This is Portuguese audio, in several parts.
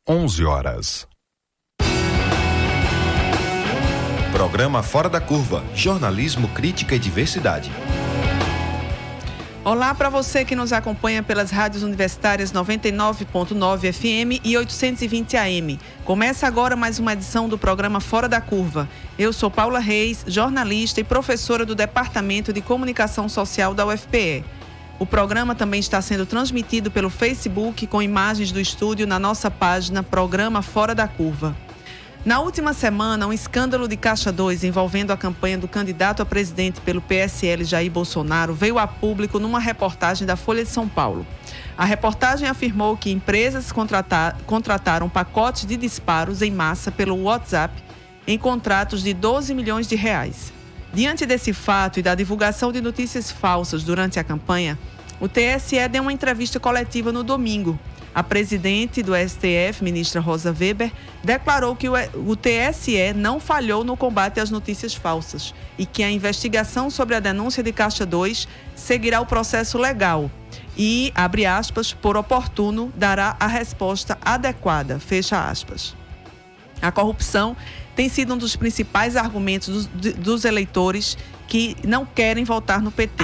11 horas. Programa Fora da Curva, jornalismo, crítica e diversidade. Olá para você que nos acompanha pelas rádios universitárias 99.9 FM e 820 AM. Começa agora mais uma edição do programa Fora da Curva. Eu sou Paula Reis, jornalista e professora do Departamento de Comunicação Social da UFPE. O programa também está sendo transmitido pelo Facebook com imagens do estúdio na nossa página Programa Fora da Curva. Na última semana, um escândalo de Caixa 2 envolvendo a campanha do candidato a presidente pelo PSL, Jair Bolsonaro, veio a público numa reportagem da Folha de São Paulo. A reportagem afirmou que empresas contrataram pacotes de disparos em massa pelo WhatsApp em contratos de 12 milhões de reais. Diante desse fato e da divulgação de notícias falsas durante a campanha, o TSE deu uma entrevista coletiva no domingo. A presidente do STF, ministra Rosa Weber, declarou que o TSE não falhou no combate às notícias falsas e que a investigação sobre a denúncia de Caixa 2 seguirá o processo legal e, abre aspas, por oportuno, dará a resposta adequada, fecha aspas. A corrupção tem sido um dos principais argumentos dos eleitores que não querem votar no PT.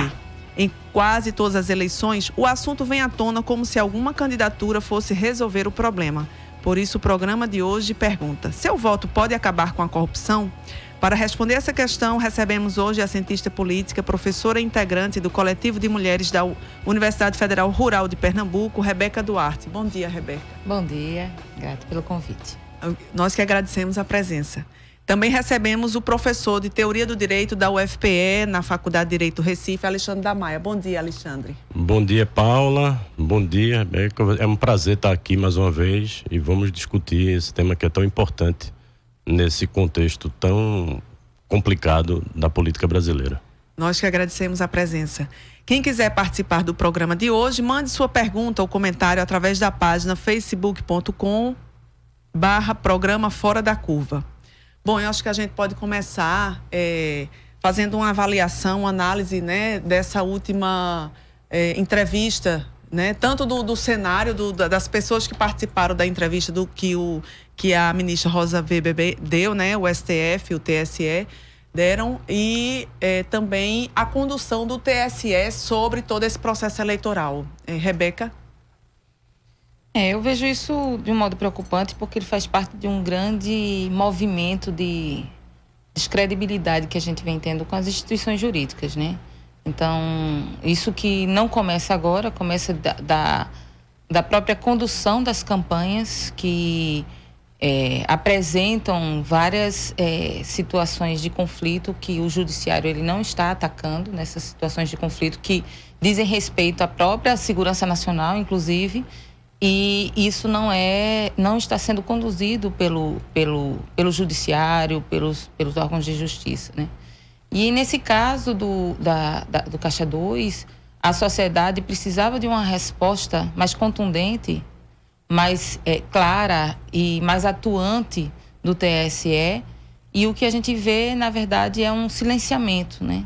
Em quase todas as eleições, o assunto vem à tona como se alguma candidatura fosse resolver o problema. Por isso, o programa de hoje pergunta: seu voto pode acabar com a corrupção? Para responder essa questão, recebemos hoje a cientista política, professora e integrante do Coletivo de Mulheres da Universidade Federal Rural de Pernambuco, Rebeca Duarte. Bom dia, Rebeca. Bom dia, grato pelo convite. Nós que agradecemos a presença. Também recebemos o professor de Teoria do Direito da UFPE, na Faculdade de Direito Recife, Alexandre da Maia. Bom dia, Alexandre. Bom dia, Paula. Bom dia, Rebeca. É um prazer estar aqui mais uma vez e vamos discutir esse tema que é tão importante nesse contexto tão complicado da política brasileira. Nós que agradecemos a presença. Quem quiser participar do programa de hoje, mande sua pergunta ou comentário através da página facebook.com/programa Fora da Curva. Bom, eu acho que a gente pode começar fazendo uma avaliação, uma análise, né, dessa última entrevista, né, tanto do cenário das pessoas que participaram da entrevista que a ministra Rosa Weber deu, né, o STF, o TSE deram, e também a condução do TSE sobre todo esse processo eleitoral. Rebeca? Eu vejo isso de um modo preocupante porque ele faz parte de um grande movimento de descredibilidade que a gente vem tendo com as instituições jurídicas, né? Então, isso que não começa agora, começa da própria condução das campanhas que apresentam várias situações de conflito que o judiciário ele não está atacando, nessas situações de conflito que dizem respeito à própria segurança nacional, inclusive. E isso não está sendo conduzido pelo judiciário, pelos órgãos de justiça, né? E nesse caso do Caixa 2, a sociedade precisava de uma resposta mais contundente, mais clara e mais atuante do TSE. E o que a gente vê, na verdade, é um silenciamento, né?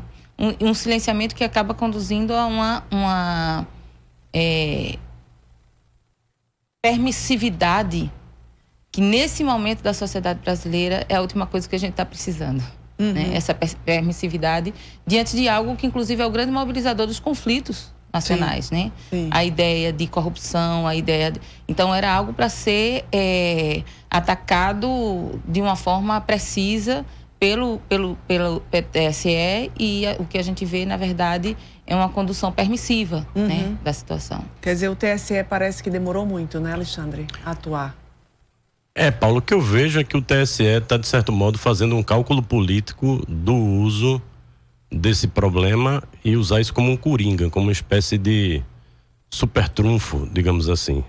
Um silenciamento que acaba conduzindo a uma permissividade que nesse momento da sociedade brasileira é a última coisa que a gente está precisando, né? Essa permissividade diante de algo que inclusive é o grande mobilizador dos conflitos nacionais, sim, né? Sim. A ideia de corrupção, então era algo para ser atacado de uma forma precisa pelo TSE, e o que a gente vê, na verdade, é uma condução permissiva, né, da situação. Quer dizer, o TSE parece que demorou muito, né, Alexandre, a atuar. Paulo, o que eu vejo é que o TSE está, de certo modo, fazendo um cálculo político do uso desse problema e usar isso como um coringa, como uma espécie de super trunfo, digamos assim,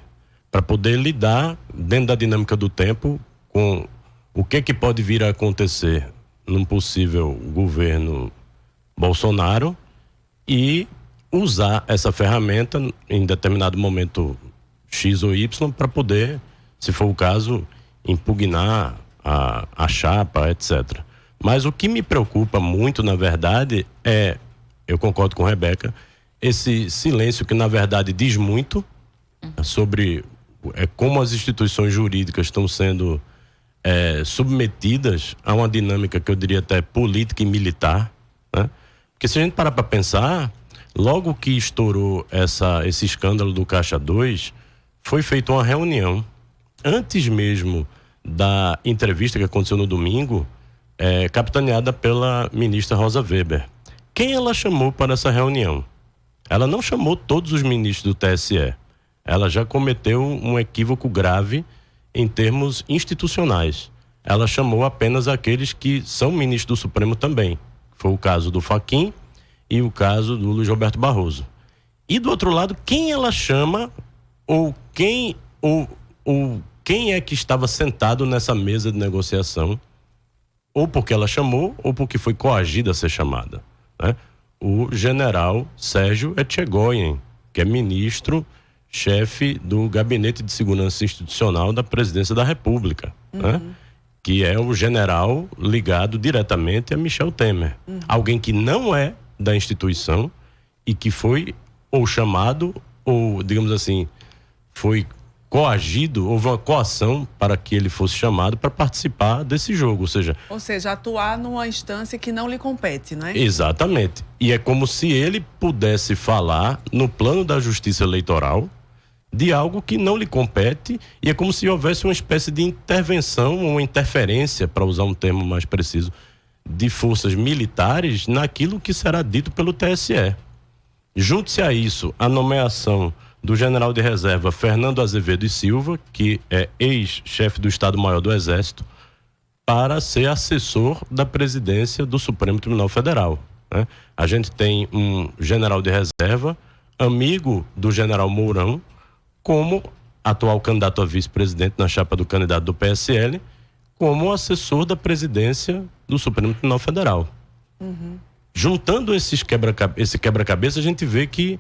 para poder lidar, dentro da dinâmica do tempo, com o que pode vir a acontecer num possível governo Bolsonaro e usar essa ferramenta em determinado momento X ou Y para poder, se for o caso, impugnar a chapa, etc. Mas o que me preocupa muito, na verdade, eu concordo com a Rebeca, esse silêncio que, na verdade, diz muito sobre como as instituições jurídicas estão sendo submetidas a uma dinâmica que eu diria até política e militar, né? Porque se a gente parar para pensar, logo que estourou esse escândalo do Caixa 2, foi feita uma reunião, antes mesmo da entrevista que aconteceu no domingo, capitaneada pela ministra Rosa Weber. Quem ela chamou para essa reunião? Ela não chamou todos os ministros do TSE. Ela já cometeu um equívoco grave em termos institucionais. Ela chamou apenas aqueles que são ministros do Supremo também. Foi o caso do Fachin e o caso do Luiz Roberto Barroso. E do outro lado, quem ela chama ou quem é que estava sentado nessa mesa de negociação, ou porque ela chamou ou porque foi coagida a ser chamada, né? O general Sérgio Etchegoyen, que é ministro chefe do Gabinete de Segurança Institucional da Presidência da República, né? Que é o general ligado diretamente a Michel Temer. Alguém que não é da instituição e que foi ou chamado, ou, digamos assim, foi coagido, houve uma coação para que ele fosse chamado para participar desse jogo, ou seja, atuar numa instância que não lhe compete, não é? Exatamente. E é como se ele pudesse falar no plano da justiça eleitoral de algo que não lhe compete, e é como se houvesse uma espécie de intervenção, uma interferência, para usar um termo mais preciso, de forças militares naquilo que será dito pelo TSE. Junte-se a isso a nomeação do general de reserva Fernando Azevedo e Silva, que é ex-chefe do Estado-Maior do Exército, para ser assessor da presidência do Supremo Tribunal Federal, né? A gente tem um general de reserva, amigo do general Mourão, como atual candidato a vice-presidente na chapa do candidato do PSL, como assessor da presidência do Supremo Tribunal Federal. Juntando esse quebra-cabeça, a gente vê que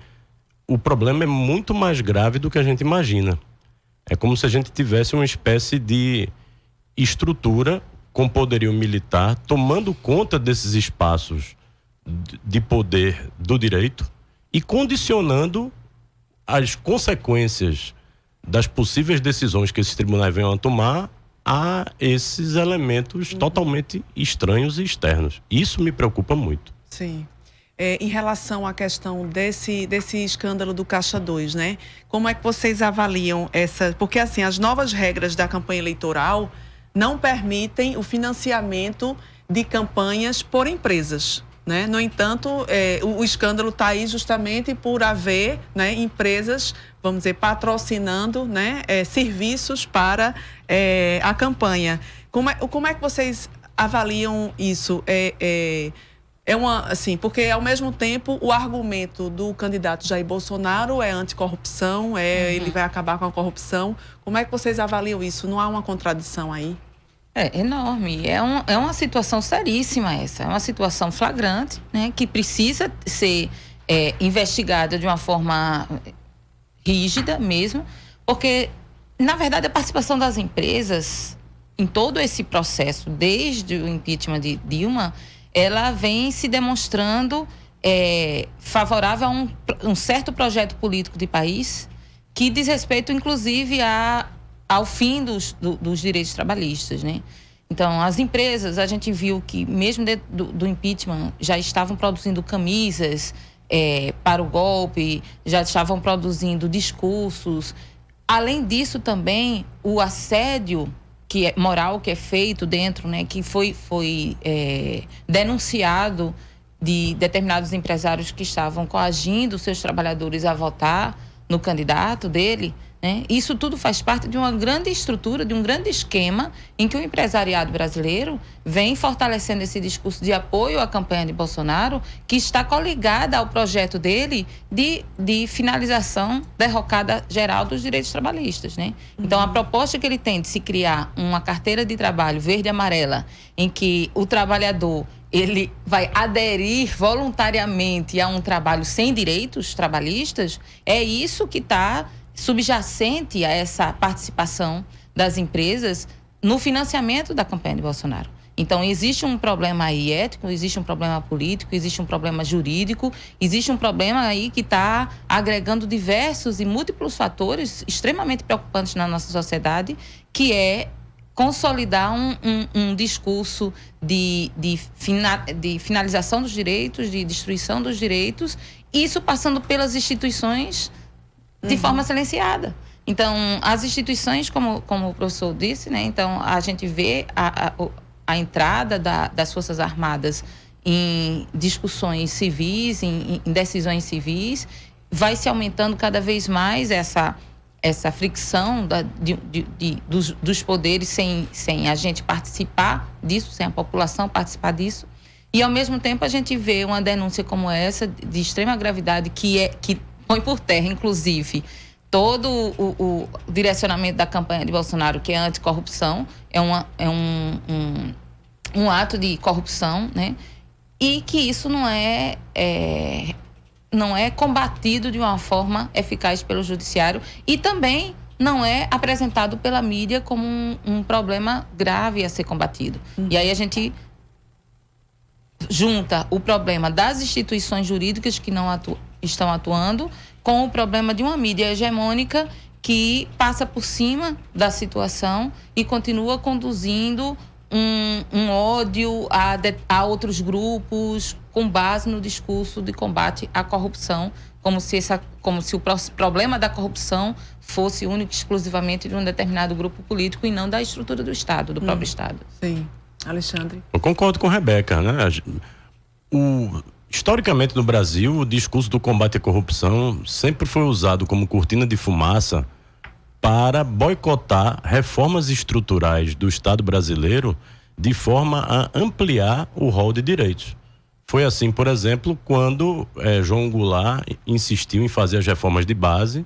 o problema é muito mais grave do que a gente imagina. É como se a gente tivesse uma espécie de estrutura com poderio militar tomando conta desses espaços de poder do direito e condicionando as consequências das possíveis decisões que esses tribunais venham a tomar a esses elementos totalmente estranhos e externos. Isso me preocupa muito. Sim. Em relação à questão desse escândalo do Caixa 2, né? Como é que vocês avaliam essa... Porque, assim, as novas regras da campanha eleitoral não permitem o financiamento de campanhas por empresas, né? No entanto, o escândalo está aí justamente por haver, né, empresas, vamos dizer, patrocinando, né, serviços para a campanha. Como é que vocês avaliam isso? Assim, porque ao mesmo tempo o argumento do candidato Jair Bolsonaro é anticorrupção, ele vai acabar com a corrupção. Como é que vocês avaliam isso? Não há uma contradição aí? É enorme, é uma situação seríssima essa, é uma situação flagrante, né, que precisa ser investigada de uma forma rígida mesmo, porque, na verdade, a participação das empresas em todo esse processo, desde o impeachment de Dilma, ela vem se demonstrando favorável a um certo projeto político de país que diz respeito, inclusive, ao fim dos direitos trabalhistas, né? Então, as empresas, a gente viu que mesmo dentro do impeachment já estavam produzindo camisas para o golpe, já estavam produzindo discursos. Além disso, também, o assédio moral que é feito dentro, né, que foi denunciado de determinados empresários que estavam coagindo seus trabalhadores a votar no candidato dele, né? Isso tudo faz parte de uma grande estrutura, de um grande esquema em que o empresariado brasileiro vem fortalecendo esse discurso de apoio à campanha de Bolsonaro, que está coligada ao projeto dele de finalização derrocada geral dos direitos trabalhistas, né? Então, a proposta que ele tem de se criar uma carteira de trabalho verde e amarela, em que o trabalhador ele vai aderir voluntariamente a um trabalho sem direitos trabalhistas, é isso que está subjacente a essa participação das empresas no financiamento da campanha de Bolsonaro. Então, existe um problema aí ético, existe um problema político, existe um problema jurídico, existe um problema aí que está agregando diversos e múltiplos fatores extremamente preocupantes na nossa sociedade, que é consolidar um discurso de finalização dos direitos, de destruição dos direitos, isso passando pelas instituições de forma silenciada. Então, as instituições, como o professor disse, né? Então, a gente vê a entrada das Forças Armadas em discussões civis, em decisões civis, vai se aumentando cada vez mais essa fricção dos poderes sem a gente participar disso, sem a população participar disso. E, ao mesmo tempo, a gente vê uma denúncia como essa, de extrema gravidade, que põe por terra, inclusive, todo o direcionamento da campanha de Bolsonaro, que é anticorrupção, é um ato de corrupção, né? E que isso não é combatido de uma forma eficaz pelo judiciário e também não é apresentado pela mídia como um problema grave a ser combatido. E aí a gente junta o problema das instituições jurídicas que não estão atuando com o problema de uma mídia hegemônica que passa por cima da situação e continua conduzindo um ódio a outros grupos com base no discurso de combate à corrupção, como se o problema da corrupção fosse único e exclusivamente de um determinado grupo político e não da estrutura do Estado, do próprio Estado. Sim. Alexandre? Eu concordo com a Rebeca, né? Historicamente no Brasil, o discurso do combate à corrupção sempre foi usado como cortina de fumaça para boicotar reformas estruturais do Estado brasileiro de forma a ampliar o rol de direitos. Foi assim, por exemplo, quando João Goulart insistiu em fazer as reformas de base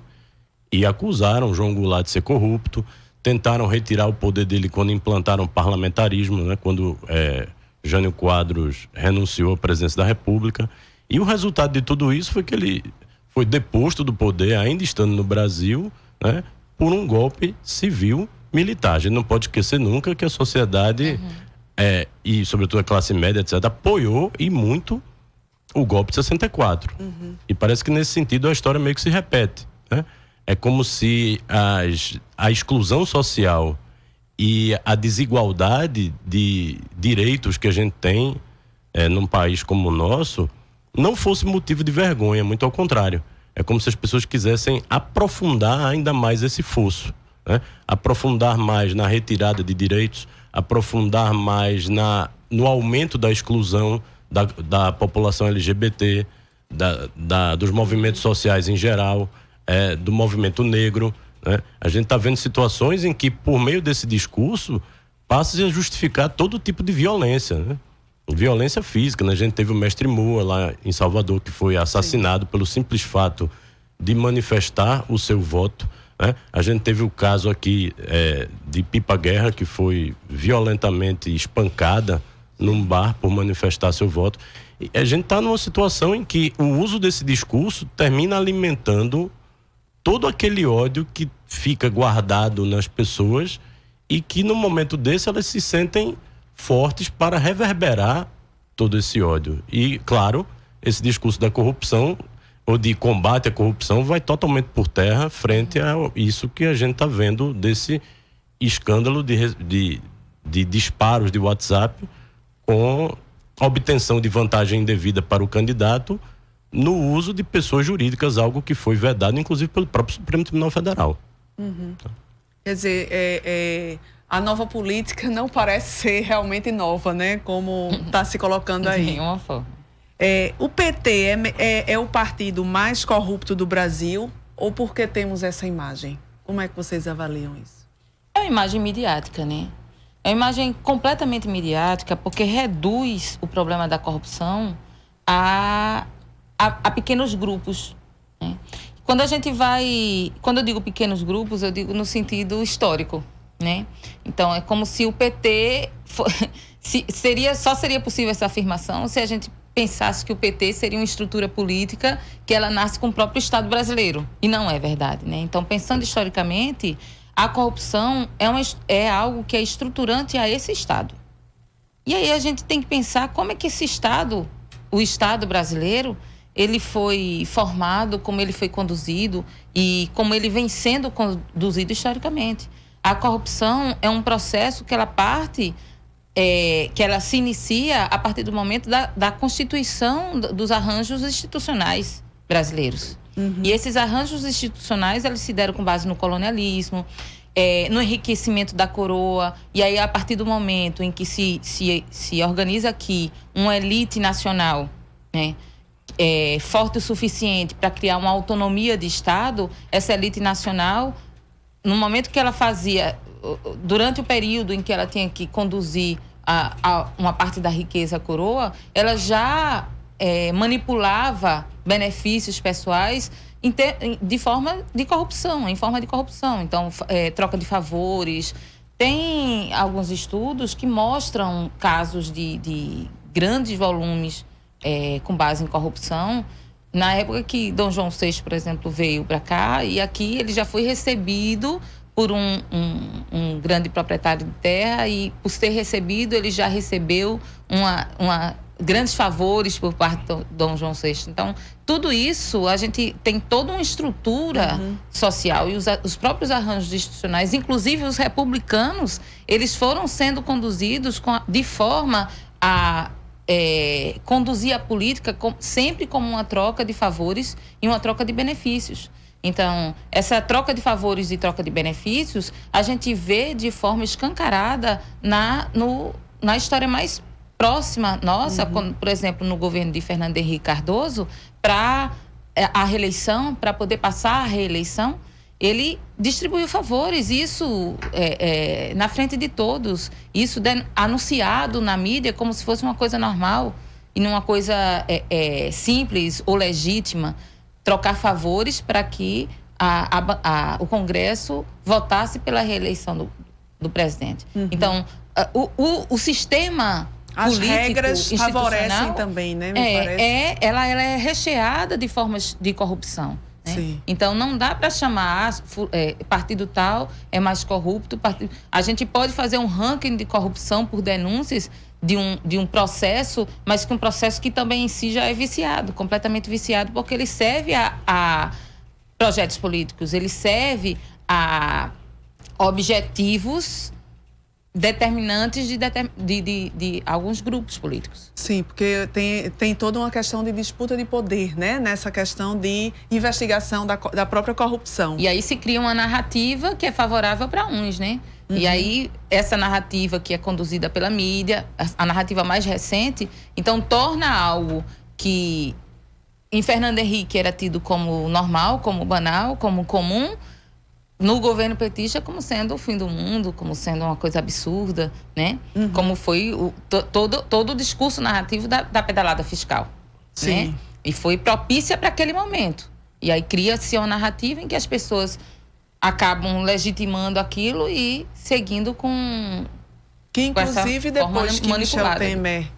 e acusaram João Goulart de ser corrupto, tentaram retirar o poder dele quando implantaram o parlamentarismo, né? Quando Jânio Quadros renunciou à presidência da República. E o resultado de tudo isso foi que ele foi deposto do poder, ainda estando no Brasil, né? Por um golpe civil militar. A gente não pode esquecer nunca que a sociedade, e sobretudo a classe média, etc., apoiou e muito o golpe de 64. E parece que nesse sentido a história meio que se repete, né? É como se a exclusão social e a desigualdade de direitos que a gente tem num país como o nosso não fosse motivo de vergonha, muito ao contrário. É como se as pessoas quisessem aprofundar ainda mais esse fosso, né? Aprofundar mais na retirada de direitos, aprofundar mais no aumento da exclusão da população LGBT, dos movimentos sociais em geral, do movimento negro, né? A gente está vendo situações em que, por meio desse discurso, passa a justificar todo tipo de violência, né? Violência física, né? A gente teve o mestre Moa lá em Salvador, que foi assassinado pelo simples fato de manifestar o seu voto, né? A gente teve o caso aqui de Pipa Guerra, que foi violentamente espancada num bar por manifestar seu voto. E a gente está numa situação em que o uso desse discurso termina alimentando todo aquele ódio que fica guardado nas pessoas e que no momento desse elas se sentem fortes para reverberar todo esse ódio. E, claro, esse discurso da corrupção ou de combate à corrupção vai totalmente por terra frente a isso que a gente está vendo desse escândalo de disparos de WhatsApp com obtenção de vantagem indevida para o candidato no uso de pessoas jurídicas, algo que foi vedado, inclusive, pelo próprio Supremo Tribunal Federal. Quer dizer, a nova política não parece ser realmente nova, né? Como está se colocando aí. De nenhuma forma. O PT é o partido mais corrupto do Brasil ou porque temos essa imagem? Como é que vocês avaliam isso? É uma imagem midiática, né? É uma imagem completamente midiática porque reduz o problema da corrupção a pequenos grupos, né? Quando eu digo pequenos grupos, eu digo no sentido histórico, né? Então, é como se o PT só seria possível essa afirmação se a gente pensasse que o PT seria uma estrutura política que ela nasce com o próprio Estado brasileiro. E não é verdade, né? Então, pensando historicamente, a corrupção é algo que é estruturante a esse Estado. E aí a gente tem que pensar como é que esse Estado, o Estado brasileiro, ele foi formado, como ele foi conduzido e como ele vem sendo conduzido historicamente. A corrupção é um processo que ela parte, que ela se inicia a partir do momento da constituição dos arranjos institucionais brasileiros. E esses arranjos institucionais, eles se deram com base no colonialismo, no enriquecimento da coroa, e aí a partir do momento em que se organiza aqui uma elite nacional, né, forte o suficiente para criar uma autonomia de Estado, essa elite nacional, no momento que ela fazia, durante o período em que ela tinha que conduzir uma parte da riqueza à coroa, ela já manipulava benefícios pessoais de forma de corrupção, em forma de corrupção. Então, troca de favores. Tem alguns estudos que mostram casos de grandes volumes com base em corrupção. Na época que Dom João VI, por exemplo, veio para cá, e aqui ele já foi recebido por um grande proprietário de terra, e por ser recebido, ele já recebeu grandes favores por parte do Dom João VI. Então, tudo isso, a gente tem toda uma estrutura social, e os próprios arranjos institucionais, inclusive os republicanos, eles foram sendo conduzidos de forma a conduzir a política sempre como uma troca de favores e uma troca de benefícios. Então, essa troca de favores e troca de benefícios, a gente vê de forma escancarada na história mais próxima nossa, quando, por exemplo, no governo de Fernando Henrique Cardoso, para a reeleição, para poder passar a reeleição, ele distribuiu favores, isso na frente de todos, isso anunciado na mídia como se fosse uma coisa normal e não uma coisa simples ou legítima, trocar favores para que o Congresso votasse pela reeleição do presidente. Então, o sistema as político, regras favorecem também, né? Me parece. Ela é recheada de formas de corrupção. Né? Então, não dá para chamar partido tal é mais corrupto. A gente pode fazer um ranking de corrupção por denúncias de um processo, mas que um processo que também em si já é viciado, completamente viciado, porque ele serve a projetos políticos, ele serve a objetivos determinantes de alguns grupos políticos. Sim, porque tem toda uma questão de disputa de poder, né? Nessa questão de investigação da própria corrupção. E aí se cria uma narrativa que é favorável para uns, né? E aí essa narrativa que é conduzida pela mídia, a narrativa mais recente, então torna algo que em Fernando Henrique era tido como normal, como banal, como comum, no governo petista como sendo o fim do mundo, como sendo uma coisa absurda, né? Como foi todo o discurso narrativo da pedalada fiscal. Sim. Né? E foi propícia para aquele momento. E aí cria-se uma narrativa em que as pessoas acabam legitimando aquilo e seguindo com que inclusive depois que Michel Temer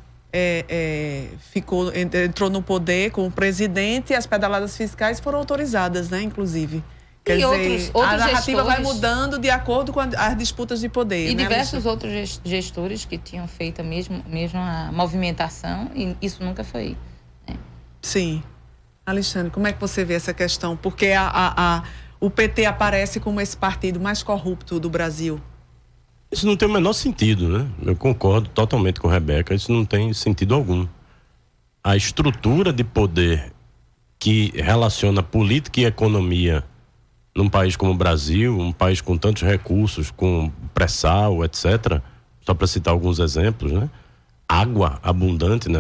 entrou no poder como presidente, as pedaladas fiscais foram autorizadas, né? Inclusive. Quer dizer, a narrativa vai mudando de acordo com as disputas de poder. E né, diversos outros gestores que tinham feito a mesma movimentação, e isso nunca foi. Né? Sim. Alexandre, como é que você vê essa questão? Porque o PT aparece como esse partido mais corrupto do Brasil. Isso não tem o menor sentido, né? Eu concordo totalmente com a Rebeca, isso não tem sentido algum. A estrutura de poder que relaciona política e economia num país como o Brasil, um país com tantos recursos, com pré-sal, etc., só para citar alguns exemplos, né? Água abundante, né?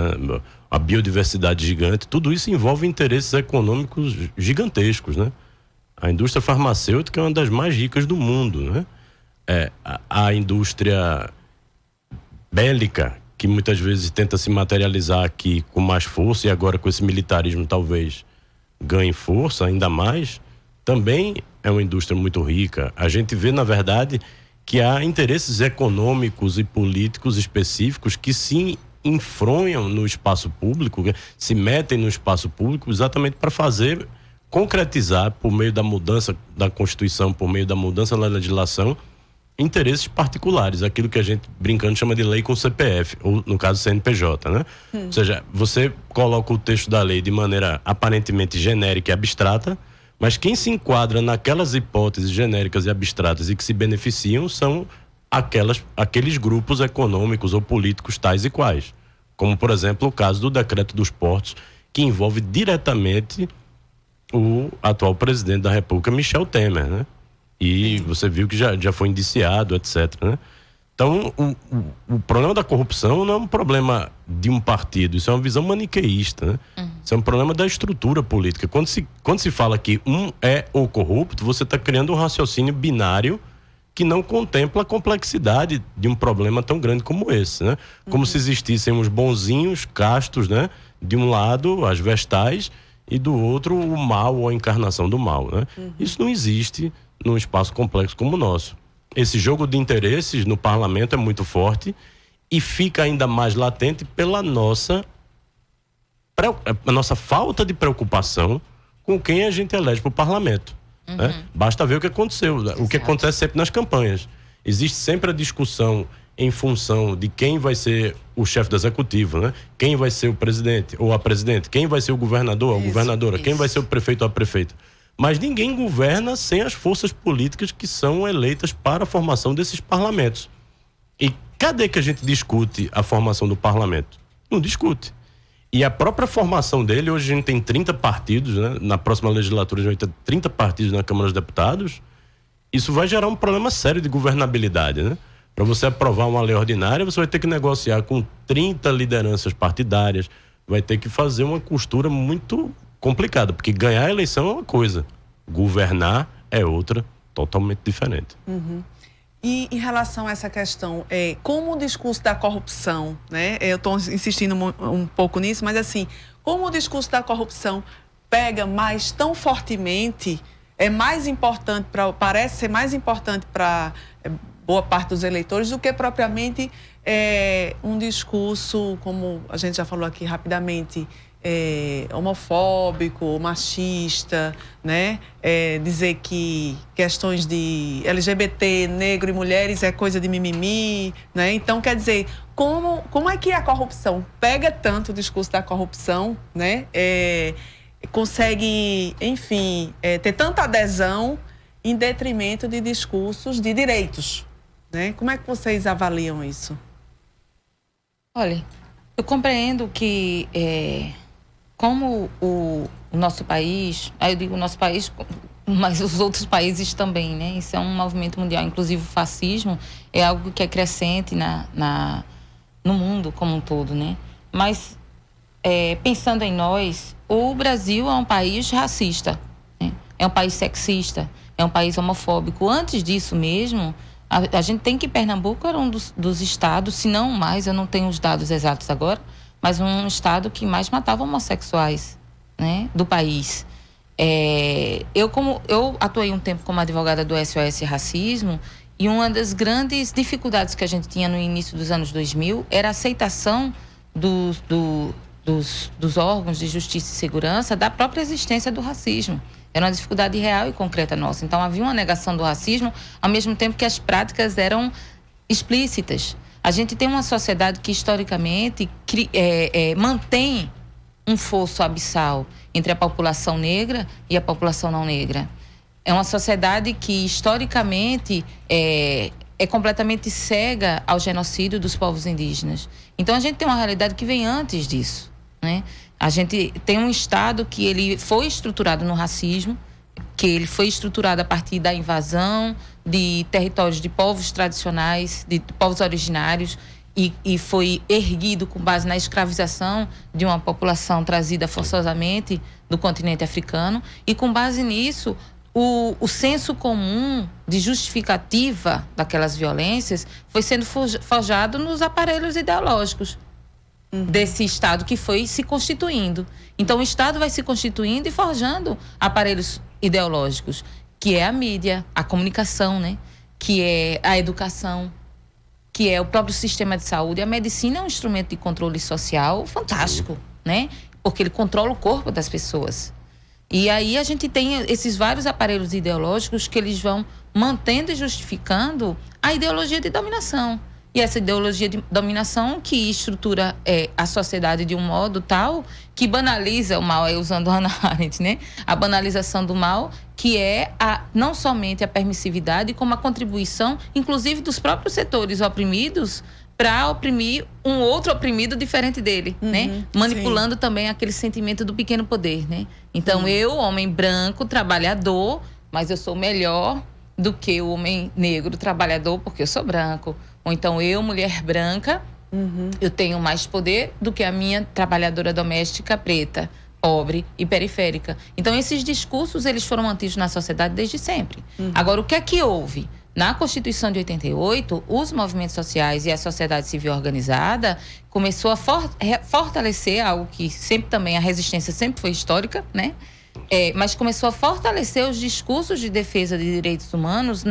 A biodiversidade gigante, tudo isso envolve interesses econômicos gigantescos, né? A indústria farmacêutica é uma das mais ricas do mundo, né? A indústria bélica, que muitas vezes tenta se materializar aqui com mais força, e agora com esse militarismo talvez ganhe força ainda mais, também é uma indústria muito rica. A gente vê, na verdade, que há interesses econômicos e políticos específicos que se enfronham no espaço público, se metem no espaço público exatamente para concretizar, por meio da mudança da Constituição, por meio da mudança da legislação, interesses particulares, aquilo que a gente brincando chama de lei com CPF, ou no caso CNPJ, né? Ou seja, você coloca o texto da lei de maneira aparentemente genérica e abstrata, mas quem se enquadra naquelas hipóteses genéricas e abstratas e que se beneficiam são aqueles grupos econômicos ou políticos tais e quais. Como, por exemplo, o caso do decreto dos portos, que envolve diretamente o atual presidente da República, Michel Temer, né? E você viu que já foi indiciado, etc, né? Então, o problema da corrupção não é um problema de um partido, isso é uma visão maniqueísta, né? Isso é um problema da estrutura política. Quando se fala que um é o corrupto, você está criando um raciocínio binário que não contempla a complexidade de um problema tão grande como esse, né? Como se existissem uns bonzinhos, castos, né? De um lado, as vestais, e do outro, o mal ou a encarnação do mal, né? Isso não existe num espaço complexo como o nosso. Esse jogo de interesses no parlamento é muito forte e fica ainda mais latente pela nossa falta de preocupação com quem a gente elege para o parlamento. Né? Basta ver o que aconteceu, o que acontece sempre nas campanhas. Existe sempre a discussão em função de quem vai ser o chefe do executivo, né? Quem vai ser o presidente ou a presidente, quem vai ser o governador ou a governadora, quem vai ser o prefeito ou a prefeita. Mas ninguém governa sem as forças políticas que são eleitas para a formação desses parlamentos. E cadê que a gente discute a formação do parlamento? Não discute. E a própria formação dele, hoje a gente tem 30 partidos, né? Na próxima legislatura a gente vai ter 30 partidos na Câmara dos Deputados. Isso vai gerar um problema sério de governabilidade, né? Para você aprovar uma lei ordinária, você vai ter que negociar com 30 lideranças partidárias, vai ter que fazer uma costura muito complicada, porque ganhar a eleição é uma coisa, governar é outra, totalmente diferente. E em relação a essa questão, como o discurso da corrupção, né? Eu estou insistindo um pouco nisso, mas assim, como o discurso da corrupção pega mais tão fortemente, é mais importante, parece ser mais importante para boa parte dos eleitores do que propriamente um discurso, como a gente já falou aqui rapidamente, homofóbico, machista, né? Dizer que questões de LGBT, negro e mulheres é coisa de mimimi, né? Então, quer dizer, como é que a corrupção pega tanto o discurso da corrupção, né? Consegue, enfim, ter tanta adesão em detrimento de discursos de direitos, né? Como é que vocês avaliam isso? Olha, eu compreendo que como o nosso país, aí eu digo o nosso país, mas os outros países também, né? Isso é um movimento mundial, inclusive o fascismo é algo que é crescente no mundo como um todo, né? Mas pensando em nós, o Brasil é um país racista, né? É um país sexista, é um país homofóbico. Antes disso mesmo, a gente tem que Pernambuco era um dos estados, se não mais, eu não tenho os dados exatos agora, mas um estado que mais matava homossexuais, né, do país. Eu atuei um tempo como advogada do SOS Racismo, e uma das grandes dificuldades que a gente tinha no início dos anos 2000 era a aceitação dos órgãos de justiça e segurança da própria existência do racismo. Era uma dificuldade real e concreta nossa. Então, havia uma negação do racismo, ao mesmo tempo que as práticas eram explícitas. A gente tem uma sociedade que, historicamente, mantém um fosso abissal entre a população negra e a população não negra. É uma sociedade que, historicamente, é completamente cega ao genocídio dos povos indígenas. Então, a gente tem uma realidade que vem antes disso, né? A gente tem um Estado que ele foi estruturado no racismo, que ele foi estruturado a partir da invasão de territórios de povos tradicionais, de povos originários, e foi erguido com base na escravização de uma população trazida forçosamente do continente africano. E com base nisso, o senso comum de justificativa daquelas violências foi sendo forjado nos aparelhos ideológicos desse Estado que foi se constituindo. Então, o Estado vai se constituindo e forjando aparelhos ideológicos, que é a mídia, a comunicação, né? Que é a educação, que é o próprio sistema de saúde. A medicina é um instrumento de controle social fantástico, né? Porque ele controla o corpo das pessoas. E aí a gente tem esses vários aparelhos ideológicos que eles vão mantendo e justificando a ideologia de dominação. E essa ideologia de dominação que estrutura a sociedade de um modo tal que banaliza o mal, usando Hannah Arendt, né? A banalização do mal, que é não somente a permissividade, como a contribuição, inclusive dos próprios setores oprimidos, para oprimir um outro oprimido diferente dele, né? Manipulando sim. também aquele sentimento do pequeno poder, né? Então, eu, homem branco, trabalhador, mas eu sou melhor do que o homem negro trabalhador porque eu sou branco. Ou então eu, mulher branca, eu tenho mais poder do que a minha trabalhadora doméstica preta, pobre e periférica. Então esses discursos, eles foram mantidos na sociedade desde sempre. Agora, o que é que houve? Na Constituição de 88, os movimentos sociais e a sociedade civil organizada começou a fortalecer algo que sempre também, a resistência sempre foi histórica, né? Mas começou a fortalecer os discursos de defesa de direitos humanos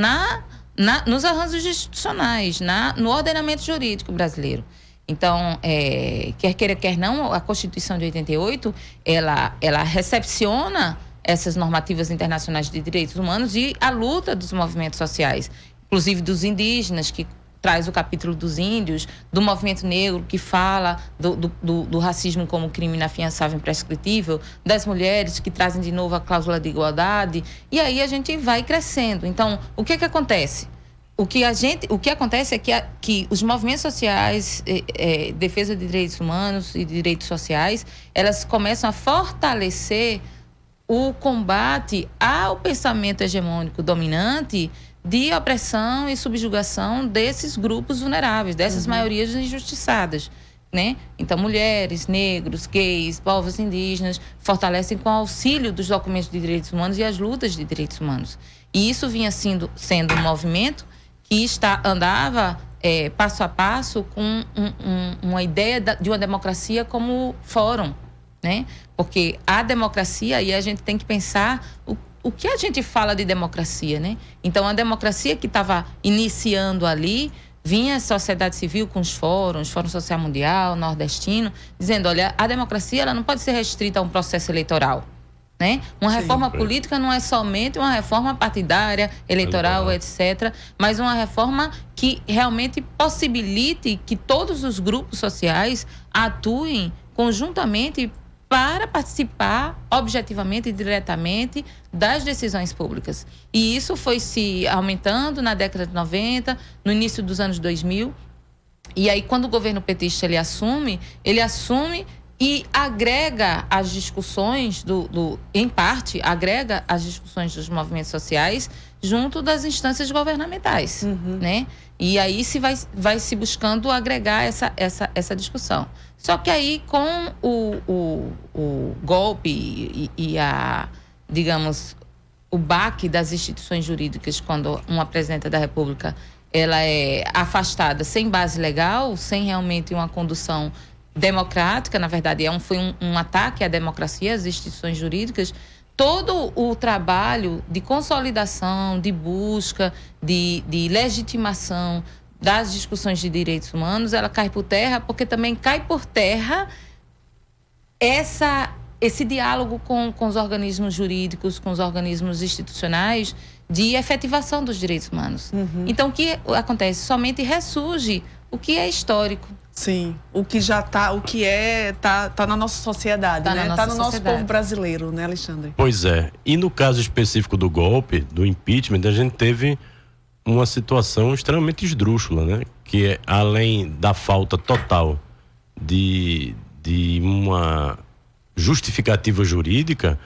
nos arranjos institucionais, no ordenamento jurídico brasileiro. Então, quer queira, quer não, a Constituição de 88, ela recepciona essas normativas internacionais de direitos humanos e a luta dos movimentos sociais, inclusive dos indígenas, que traz o capítulo dos índios, do movimento negro, que fala do racismo como crime inafiançável e imprescritível, das mulheres, que trazem de novo a cláusula de igualdade, e aí a gente vai crescendo. Então, o que acontece? O que acontece é que os movimentos sociais, defesa de direitos humanos e de direitos sociais, elas começam a fortalecer o combate ao pensamento hegemônico dominante de opressão e subjugação desses grupos vulneráveis, dessas maiorias injustiçadas, né? Então, mulheres, negros, gays, povos indígenas fortalecem com o auxílio dos documentos de direitos humanos e as lutas de direitos humanos. E isso vinha sendo um movimento que andava passo a passo com uma ideia de uma democracia como fórum, né? Porque a democracia, aí a gente tem que pensar o que a gente fala de democracia, né? Então, a democracia que estava iniciando ali, vinha a sociedade civil com os fóruns, Fórum Social Mundial, Nordestino, dizendo, olha, a democracia ela não pode ser restrita a um processo eleitoral, né? Uma reforma política não é somente uma reforma partidária, eleitoral, etc., mas uma reforma que realmente possibilite que todos os grupos sociais atuem conjuntamente para participar objetivamente e diretamente das decisões públicas. E isso foi se aumentando na década de 90, no início dos anos 2000. E aí, quando o governo petista ele assume e agrega as discussões em parte, agrega as discussões dos movimentos sociais junto das instâncias governamentais, né? E aí vai se buscando agregar essa discussão. Só que aí, com o golpe e digamos, o baque das instituições jurídicas, quando uma presidenta da República ela é afastada sem base legal, sem realmente uma condução democrática, na verdade, foi um ataque à democracia, às instituições jurídicas, todo o trabalho de consolidação, de busca, de legitimação das discussões de direitos humanos, ela cai por terra, porque também cai por terra esse diálogo com os organismos jurídicos, com os organismos institucionais de efetivação dos direitos humanos. Então, o que acontece? Somente ressurge o que é histórico. Sim, o que já tá na nossa sociedade, né? Tá no nosso povo brasileiro, né, Alexandre? Pois é. E no caso específico do golpe, do impeachment, a gente teve uma situação extremamente esdrúxula, né? Que é, além da falta total de uma justificativa jurídica,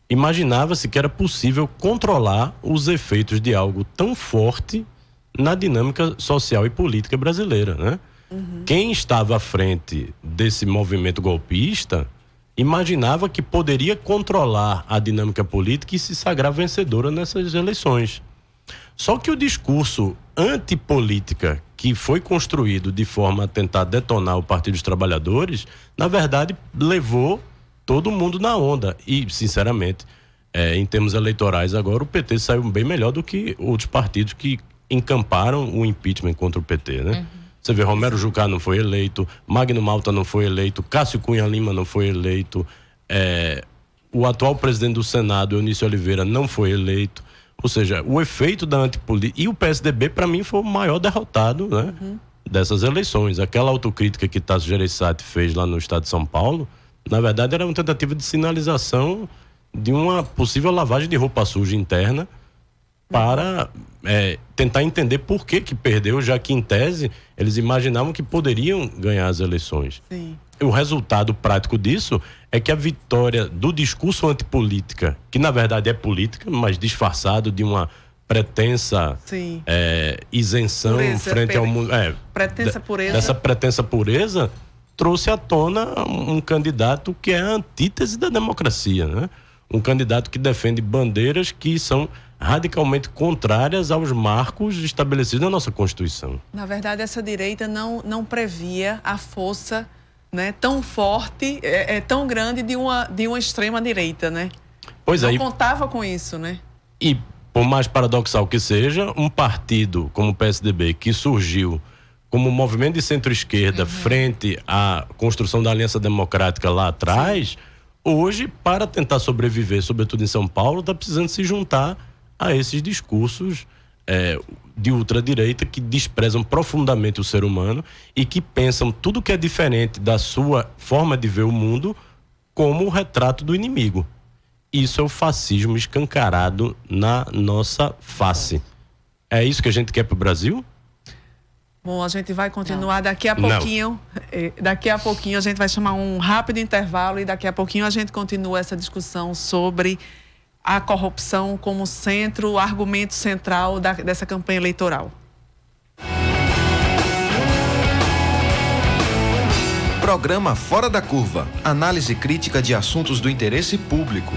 imaginava-se que era possível controlar os efeitos de algo tão forte na dinâmica social e política brasileira, né? Quem estava à frente desse movimento golpista imaginava que poderia controlar a dinâmica política e se sagrar vencedora nessas eleições. Só que o discurso antipolítica que foi construído de forma a tentar detonar o Partido dos Trabalhadores, na verdade, levou todo mundo na onda. E, sinceramente, em termos eleitorais agora, o PT saiu bem melhor do que outros partidos que encamparam o impeachment contra o PT, né? Você vê, Romero Jucá não foi eleito, Magno Malta não foi eleito, Cássio Cunha Lima não foi eleito, o atual presidente do Senado, Eunício Oliveira, não foi eleito. Ou seja, o efeito da antipolítica... E o PSDB, para mim, foi o maior derrotado, né, dessas eleições. Aquela autocrítica que Tasso Gereissati fez lá no estado de São Paulo, na verdade, era uma tentativa de sinalização de uma possível lavagem de roupa suja interna para tentar entender por que perdeu, já que, em tese, eles imaginavam que poderiam ganhar as eleições. Sim. O resultado prático disso é que a vitória do discurso antipolítica, que na verdade é política, mas disfarçado de uma pretensa isenção pureza, frente ao mundo. Pretensa pureza. Dessa pretensa pureza trouxe à tona um candidato que é a antítese da democracia, né? Um candidato que defende bandeiras que são radicalmente contrárias aos marcos estabelecidos na nossa Constituição. Na verdade, essa direita não previa a força, né, tão forte, tão grande de uma extrema direita, né? Pois não contava com isso, né? E, por mais paradoxal que seja, um partido como o PSDB, que surgiu como um movimento de centro-esquerda frente à construção da Aliança Democrática lá atrás, hoje, para tentar sobreviver, sobretudo em São Paulo, está precisando se juntar a esses discursos de ultradireita que desprezam profundamente o ser humano e que pensam tudo que é diferente da sua forma de ver o mundo como o retrato do inimigo. Isso é o fascismo escancarado na nossa face. É isso que a gente quer para o Brasil? Bom, a gente vai continuar daqui a pouquinho. Daqui a pouquinho a gente vai chamar um rápido intervalo e daqui a pouquinho a gente continua essa discussão sobre a corrupção como centro, o argumento central dessa campanha eleitoral. Programa Fora da Curva. Análise crítica de assuntos do interesse público.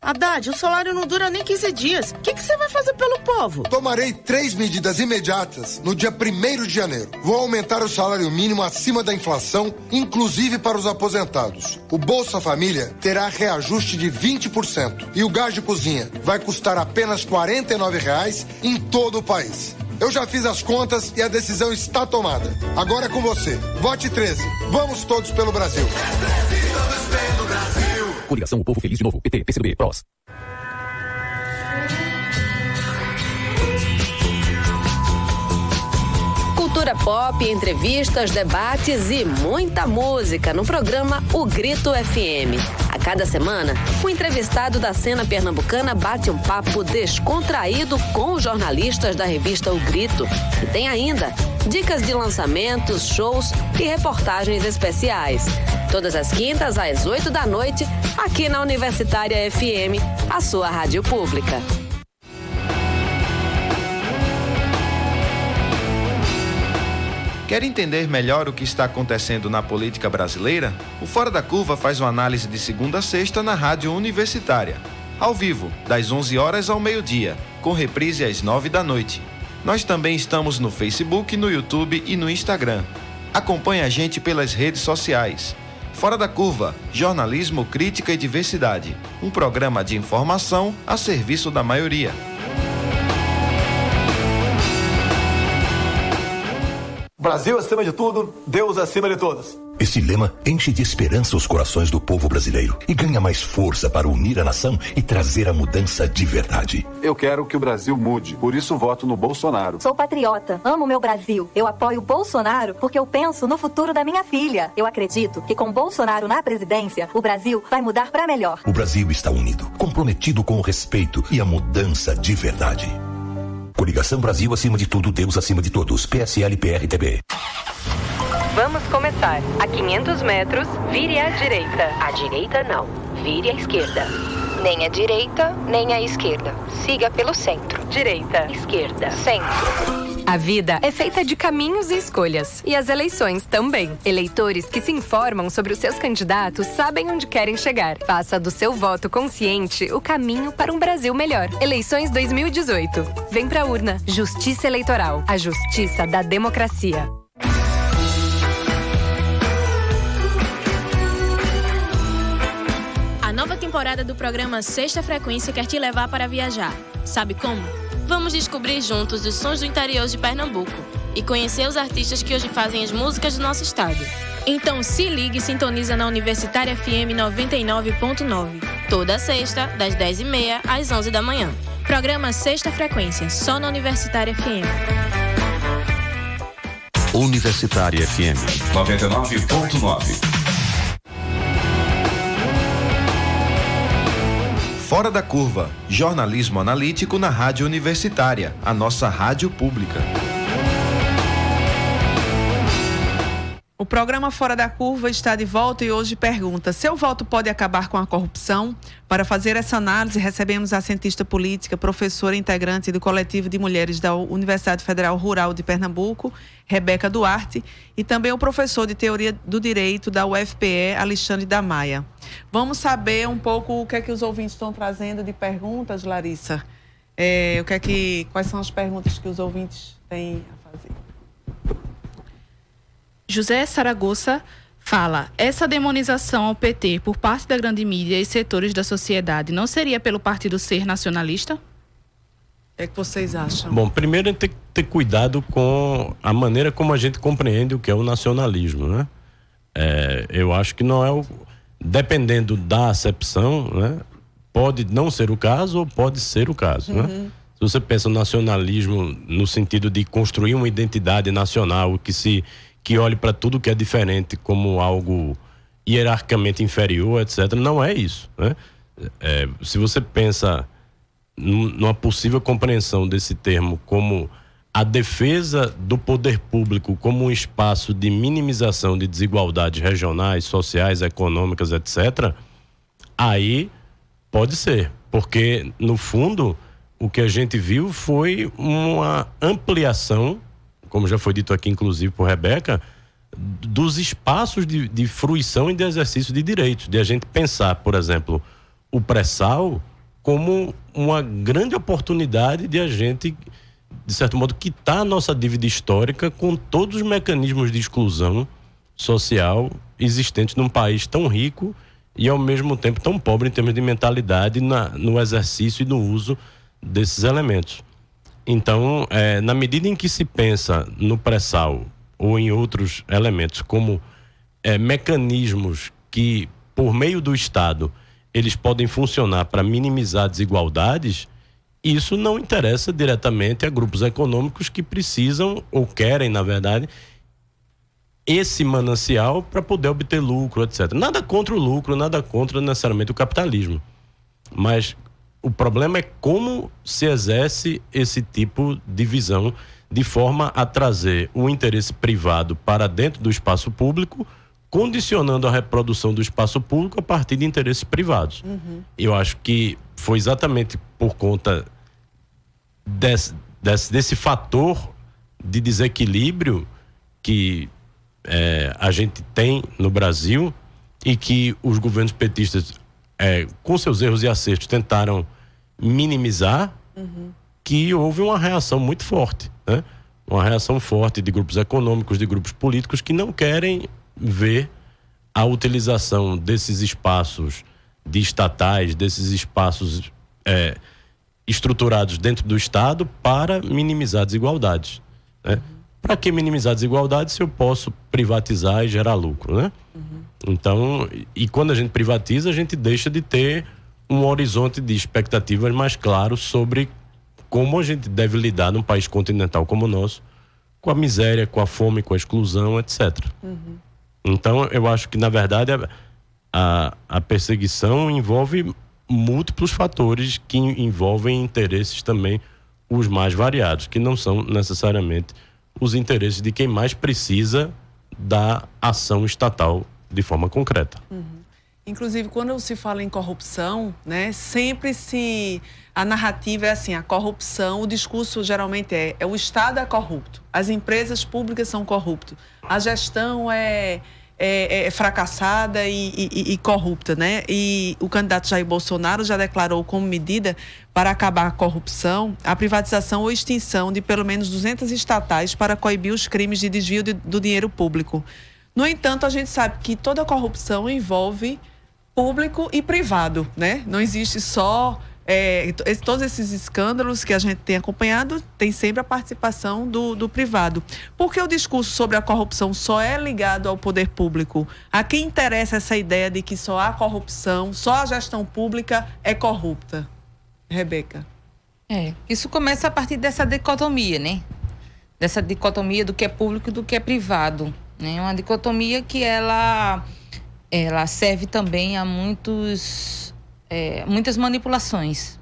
Haddad, o salário não dura nem 15 dias. O que você vai fazer pelo povo? Tomarei 3 medidas imediatas no dia 1º de janeiro. Vou aumentar o salário mínimo acima da inflação, inclusive para os aposentados. O Bolsa Família terá reajuste de 20%. E o gás de cozinha vai custar apenas R$ 49,00 em todo o país. Eu já fiz as contas e a decisão está tomada. Agora é com você. Vote 13. Vamos todos pelo Brasil. Todos pelo Brasil. Coligação O Povo Feliz de Novo. PT, PCdoB, PROS. Cultura pop, entrevistas, debates e muita música no programa O Grito FM. A cada semana, o entrevistado da cena pernambucana bate um papo descontraído com os jornalistas da revista O Grito. E tem ainda dicas de lançamentos, shows e reportagens especiais. Todas as quintas às 8 da noite, aqui na Universitária FM, a sua rádio pública. Quer entender melhor o que está acontecendo na política brasileira? O Fora da Curva faz uma análise de segunda a sexta na Rádio Universitária. Ao vivo, das 11 horas ao meio-dia, com reprise às 9 da noite. Nós também estamos no Facebook, no YouTube e no Instagram. Acompanhe a gente pelas redes sociais. Fora da Curva, jornalismo, crítica e diversidade. Um programa de informação a serviço da maioria. Brasil acima de tudo, Deus acima de todos. Esse lema enche de esperança os corações do povo brasileiro e ganha mais força para unir a nação e trazer a mudança de verdade. Eu quero que o Brasil mude, por isso voto no Bolsonaro. Sou patriota, amo meu Brasil. Eu apoio Bolsonaro porque eu penso no futuro da minha filha. Eu acredito que com Bolsonaro na presidência, o Brasil vai mudar para melhor. O Brasil está unido, comprometido com o respeito e a mudança de verdade. Coligação Brasil acima de tudo, Deus acima de todos. PSL, PRTB. Vamos começar. A 500 metros, vire à direita. À direita, não. Vire à esquerda. Nem à direita, nem à esquerda. Siga pelo centro. Direita, esquerda, centro. A vida é feita de caminhos e escolhas. E as eleições também. Eleitores que se informam sobre os seus candidatos sabem onde querem chegar. Faça do seu voto consciente o caminho para um Brasil melhor. Eleições 2018. Vem pra urna. Justiça Eleitoral. A justiça da democracia. A nova temporada do programa Sexta Frequência quer te levar para viajar. Sabe como? Vamos descobrir juntos os sons do interior de Pernambuco e conhecer os artistas que hoje fazem as músicas do nosso estado. Então se ligue e sintoniza na Universitária FM 99.9. Toda sexta, das 10h30 às 11 da manhã. Programa Sexta Frequência, só na Universitária FM. Universitária FM 99.9. Fora da Curva, jornalismo analítico na Rádio Universitária, a nossa rádio pública. O programa Fora da Curva está de volta e hoje pergunta: seu voto pode acabar com a corrupção? Para fazer essa análise, recebemos a cientista política, professora e integrante do coletivo de mulheres da Universidade Federal Rural de Pernambuco, Rebeca Duarte, e também o professor de Teoria do Direito da UFPE, Alexandre da Maia. Vamos saber um pouco o que é que os ouvintes estão trazendo de perguntas, Larissa. Quais são as perguntas que os ouvintes têm a fazer? José Saragossa fala: essa demonização ao PT por parte da grande mídia e setores da sociedade não seria pelo partido ser nacionalista? O que vocês acham? Bom, primeiro tem que ter cuidado com a maneira como a gente compreende o que é o nacionalismo, né? Eu acho que não é dependendo da acepção, né? Pode não ser o caso ou pode ser o caso, né? Se você pensa no nacionalismo no sentido de construir uma identidade nacional que olhe para tudo que é diferente como algo hierarquicamente inferior, etc., não é isso, né? Se você pensa numa possível compreensão desse termo como a defesa do poder público como um espaço de minimização de desigualdades regionais, sociais, econômicas, etc., aí pode ser, porque no fundo o que a gente viu foi uma ampliação, como já foi dito aqui inclusive por Rebeca, dos espaços de fruição e de exercício de direitos, de a gente pensar, por exemplo, o pré-sal como uma grande oportunidade de a gente, de certo modo, quitar a nossa dívida histórica com todos os mecanismos de exclusão social existentes num país tão rico e ao mesmo tempo tão pobre em termos de mentalidade no exercício e no uso desses elementos. Então, na medida em que se pensa no pré-sal ou em outros elementos como mecanismos que, por meio do Estado, eles podem funcionar para minimizar desigualdades, isso não interessa diretamente a grupos econômicos que precisam ou querem, na verdade, esse manancial para poder obter lucro, etc. Nada contra o lucro, nada contra necessariamente o capitalismo. Mas o problema é como se exerce esse tipo de visão de forma a trazer o interesse privado para dentro do espaço público, condicionando a reprodução do espaço público a partir de interesses privados. Eu acho que foi exatamente por conta desse fator de desequilíbrio que a gente tem no Brasil e que os governos petistas, com seus erros e acertos, tentaram minimizar, que houve uma reação muito forte, né? Uma reação forte de grupos econômicos, de grupos políticos que não querem ver a utilização desses espaços de estatais, desses espaços estruturados dentro do Estado para minimizar desigualdades, né? Para que minimizar desigualdades se eu posso privatizar e gerar lucro, né? Então, e quando a gente privatiza, a gente deixa de ter um horizonte de expectativas mais claro sobre como a gente deve lidar num país continental como o nosso, com a miséria, com a fome, com a exclusão, etc. Então, eu acho que, na verdade, a perseguição envolve múltiplos fatores que envolvem interesses também os mais variados, que não são necessariamente os interesses de quem mais precisa da ação estatal de forma concreta. Inclusive, quando se fala em corrupção, né, a narrativa é assim: a corrupção, o discurso geralmente é o Estado é corrupto, as empresas públicas são corruptas, a gestão é fracassada e corrupta, né? E o candidato Jair Bolsonaro já declarou como medida para acabar a corrupção a privatização ou extinção de pelo menos 200 estatais para coibir os crimes de desvio do dinheiro público. No entanto, a gente sabe que toda corrupção envolve público e privado, né? Não existe só todos esses escândalos que a gente tem acompanhado, tem sempre a participação do privado. Por que o discurso sobre a corrupção só é ligado ao poder público? A quem interessa essa ideia de que só há corrupção, só a gestão pública é corrupta? Rebeca. Isso começa a partir dessa dicotomia, né? Dessa dicotomia do que é público e do que é privado, né? Uma dicotomia que ela serve também a muitas manipulações.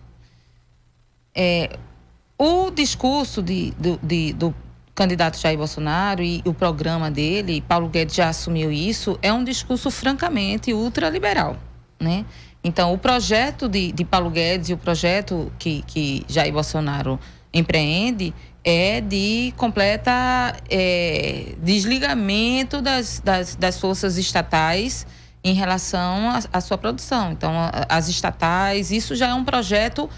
O discurso do candidato Jair Bolsonaro e o programa dele, Paulo Guedes já assumiu isso, é um discurso francamente ultraliberal, né? Então, o projeto de Paulo Guedes e o projeto que Jair Bolsonaro empreende é de completa desligamento das forças estatais em relação à sua produção. Então, as estatais, isso já é um projeto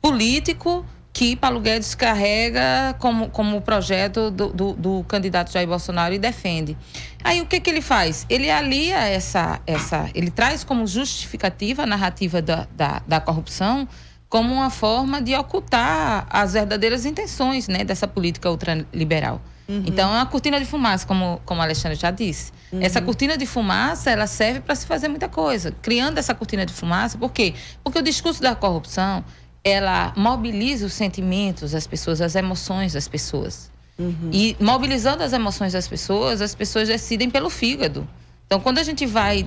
político que Paulo Guedes carrega como projeto do candidato Jair Bolsonaro e defende. Aí o que ele faz? Ele alia ele traz como justificativa a narrativa da corrupção como uma forma de ocultar as verdadeiras intenções, né, dessa política ultraliberal. Então, é uma cortina de fumaça, como a Alexandre já disse. Essa cortina de fumaça, ela serve para se fazer muita coisa. Criando essa cortina de fumaça, por quê? Porque o discurso da corrupção, ela mobiliza os sentimentos das pessoas, as emoções das pessoas. E mobilizando as emoções das pessoas, as pessoas decidem pelo fígado. Então, quando a gente vai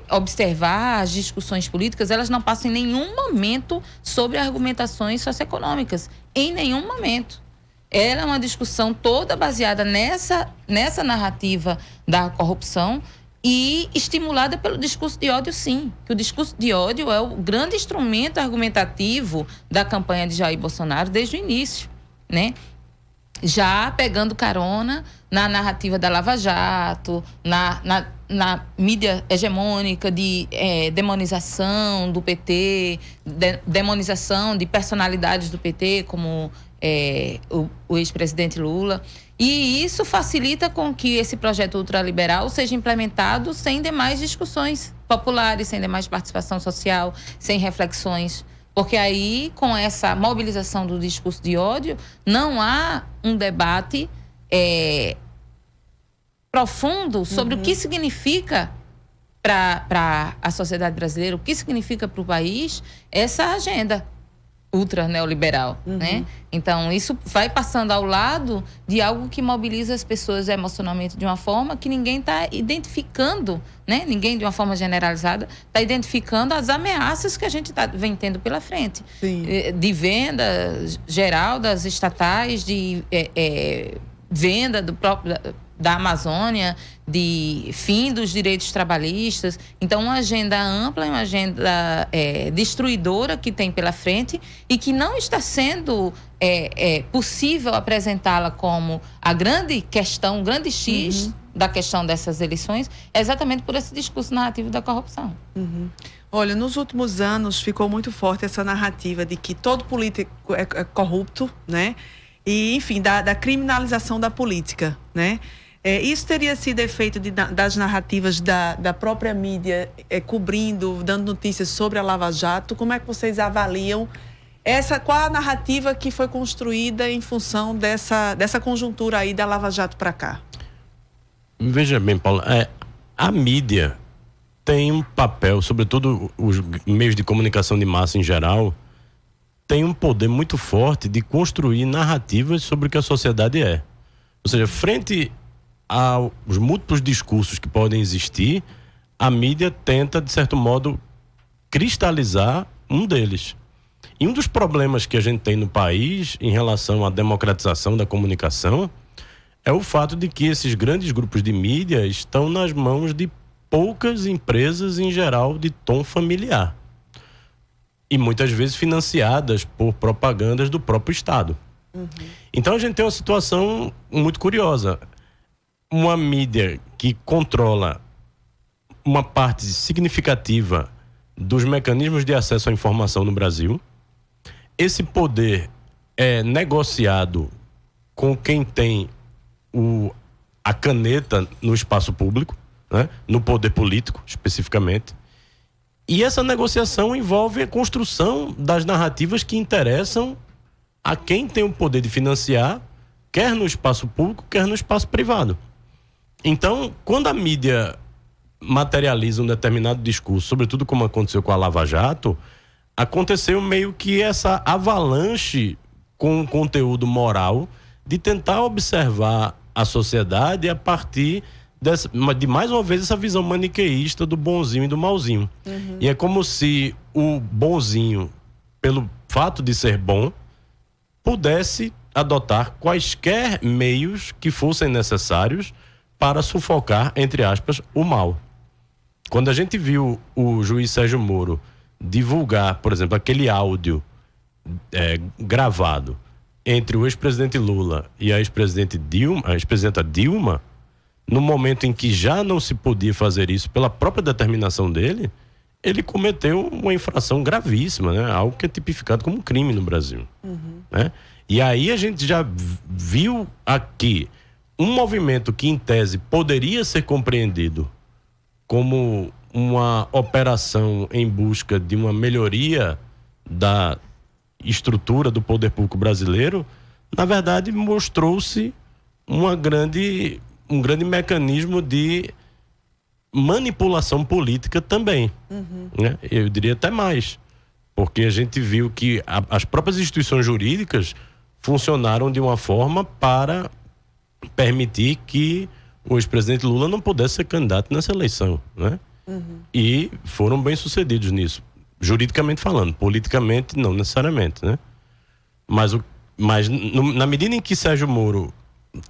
observar as discussões políticas, elas não passam em nenhum momento sobre argumentações socioeconômicas. Em nenhum momento. Ela é uma discussão toda baseada nessa narrativa da corrupção e estimulada pelo discurso de ódio, sim. Que o discurso de ódio é o grande instrumento argumentativo da campanha de Jair Bolsonaro desde o início, né? Já pegando carona na narrativa da Lava Jato, na mídia hegemônica de demonização do PT, demonização de personalidades do PT, como o ex-presidente Lula. E isso facilita com que esse projeto ultraliberal seja implementado sem demais discussões populares, sem demais participação social, sem reflexões. Porque aí, com essa mobilização do discurso de ódio, não há um debate profundo sobre o que significa para a sociedade brasileira, o que significa para o país essa agenda ultra neoliberal, né? Então, isso vai passando ao lado de algo que mobiliza as pessoas emocionalmente de uma forma que ninguém está identificando, né? Ninguém, de uma forma generalizada, está identificando as ameaças que a gente vem tendo pela frente. Sim. De venda geral das estatais, de venda da Amazônia, de fim dos direitos trabalhistas. Então, uma agenda ampla, uma agenda destruidora que tem pela frente e que não está sendo possível apresentá-la como a grande questão, o grande X da questão dessas eleições, exatamente por esse discurso narrativo da corrupção. Olha, nos últimos anos ficou muito forte essa narrativa de que todo político é corrupto, né? E, enfim, da criminalização da política, né? Isso teria sido efeito das narrativas da própria mídia cobrindo, dando notícias sobre a Lava Jato. Como é que vocês avaliam qual a narrativa que foi construída em função dessa conjuntura aí da Lava Jato para cá? Veja bem, Paulo, a mídia tem um papel, sobretudo os meios de comunicação de massa em geral, tem um poder muito forte de construir narrativas sobre o que a sociedade é. Ou seja, frente aos múltiplos discursos que podem existir, a mídia tenta, de certo modo, cristalizar um deles. E um dos problemas que a gente tem no país em relação à democratização da comunicação é o fato de que esses grandes grupos de mídia estão nas mãos de poucas empresas, em geral, de tom familiar. E muitas vezes financiadas por propagandas do próprio Estado. Então a gente tem uma situação muito curiosa. Uma mídia que controla uma parte significativa dos mecanismos de acesso à informação no Brasil. Esse poder é negociado com quem tem a caneta no espaço público, né? No poder político, especificamente. E essa negociação envolve a construção das narrativas que interessam a quem tem o poder de financiar, quer no espaço público, quer no espaço privado. Então, quando a mídia materializa um determinado discurso, sobretudo como aconteceu com a Lava Jato, aconteceu meio que essa avalanche com conteúdo moral de tentar observar a sociedade a partir de mais uma vez essa visão maniqueísta do bonzinho e do malzinho. E é como se o bonzinho, pelo fato de ser bom, pudesse adotar quaisquer meios que fossem necessários para sufocar, entre aspas, o mal. Quando a gente viu o juiz Sérgio Moro divulgar, por exemplo, aquele áudio gravado entre o ex-presidente Lula e a ex-presidenta Dilma, no momento em que já não se podia fazer isso pela própria determinação dele, ele cometeu uma infração gravíssima, né? Algo que é tipificado como um crime no Brasil. Né? E aí a gente já viu aqui um movimento que, em tese, poderia ser compreendido como uma operação em busca de uma melhoria da estrutura do poder público brasileiro, na verdade mostrou-se um grande mecanismo de manipulação política também. Né? Eu diria até mais, porque a gente viu que as próprias instituições jurídicas funcionaram de uma forma para permitir que o ex-presidente Lula não pudesse ser candidato nessa eleição, né? E foram bem sucedidos nisso, juridicamente falando, politicamente não necessariamente, né? Mas na medida em que Sérgio Moro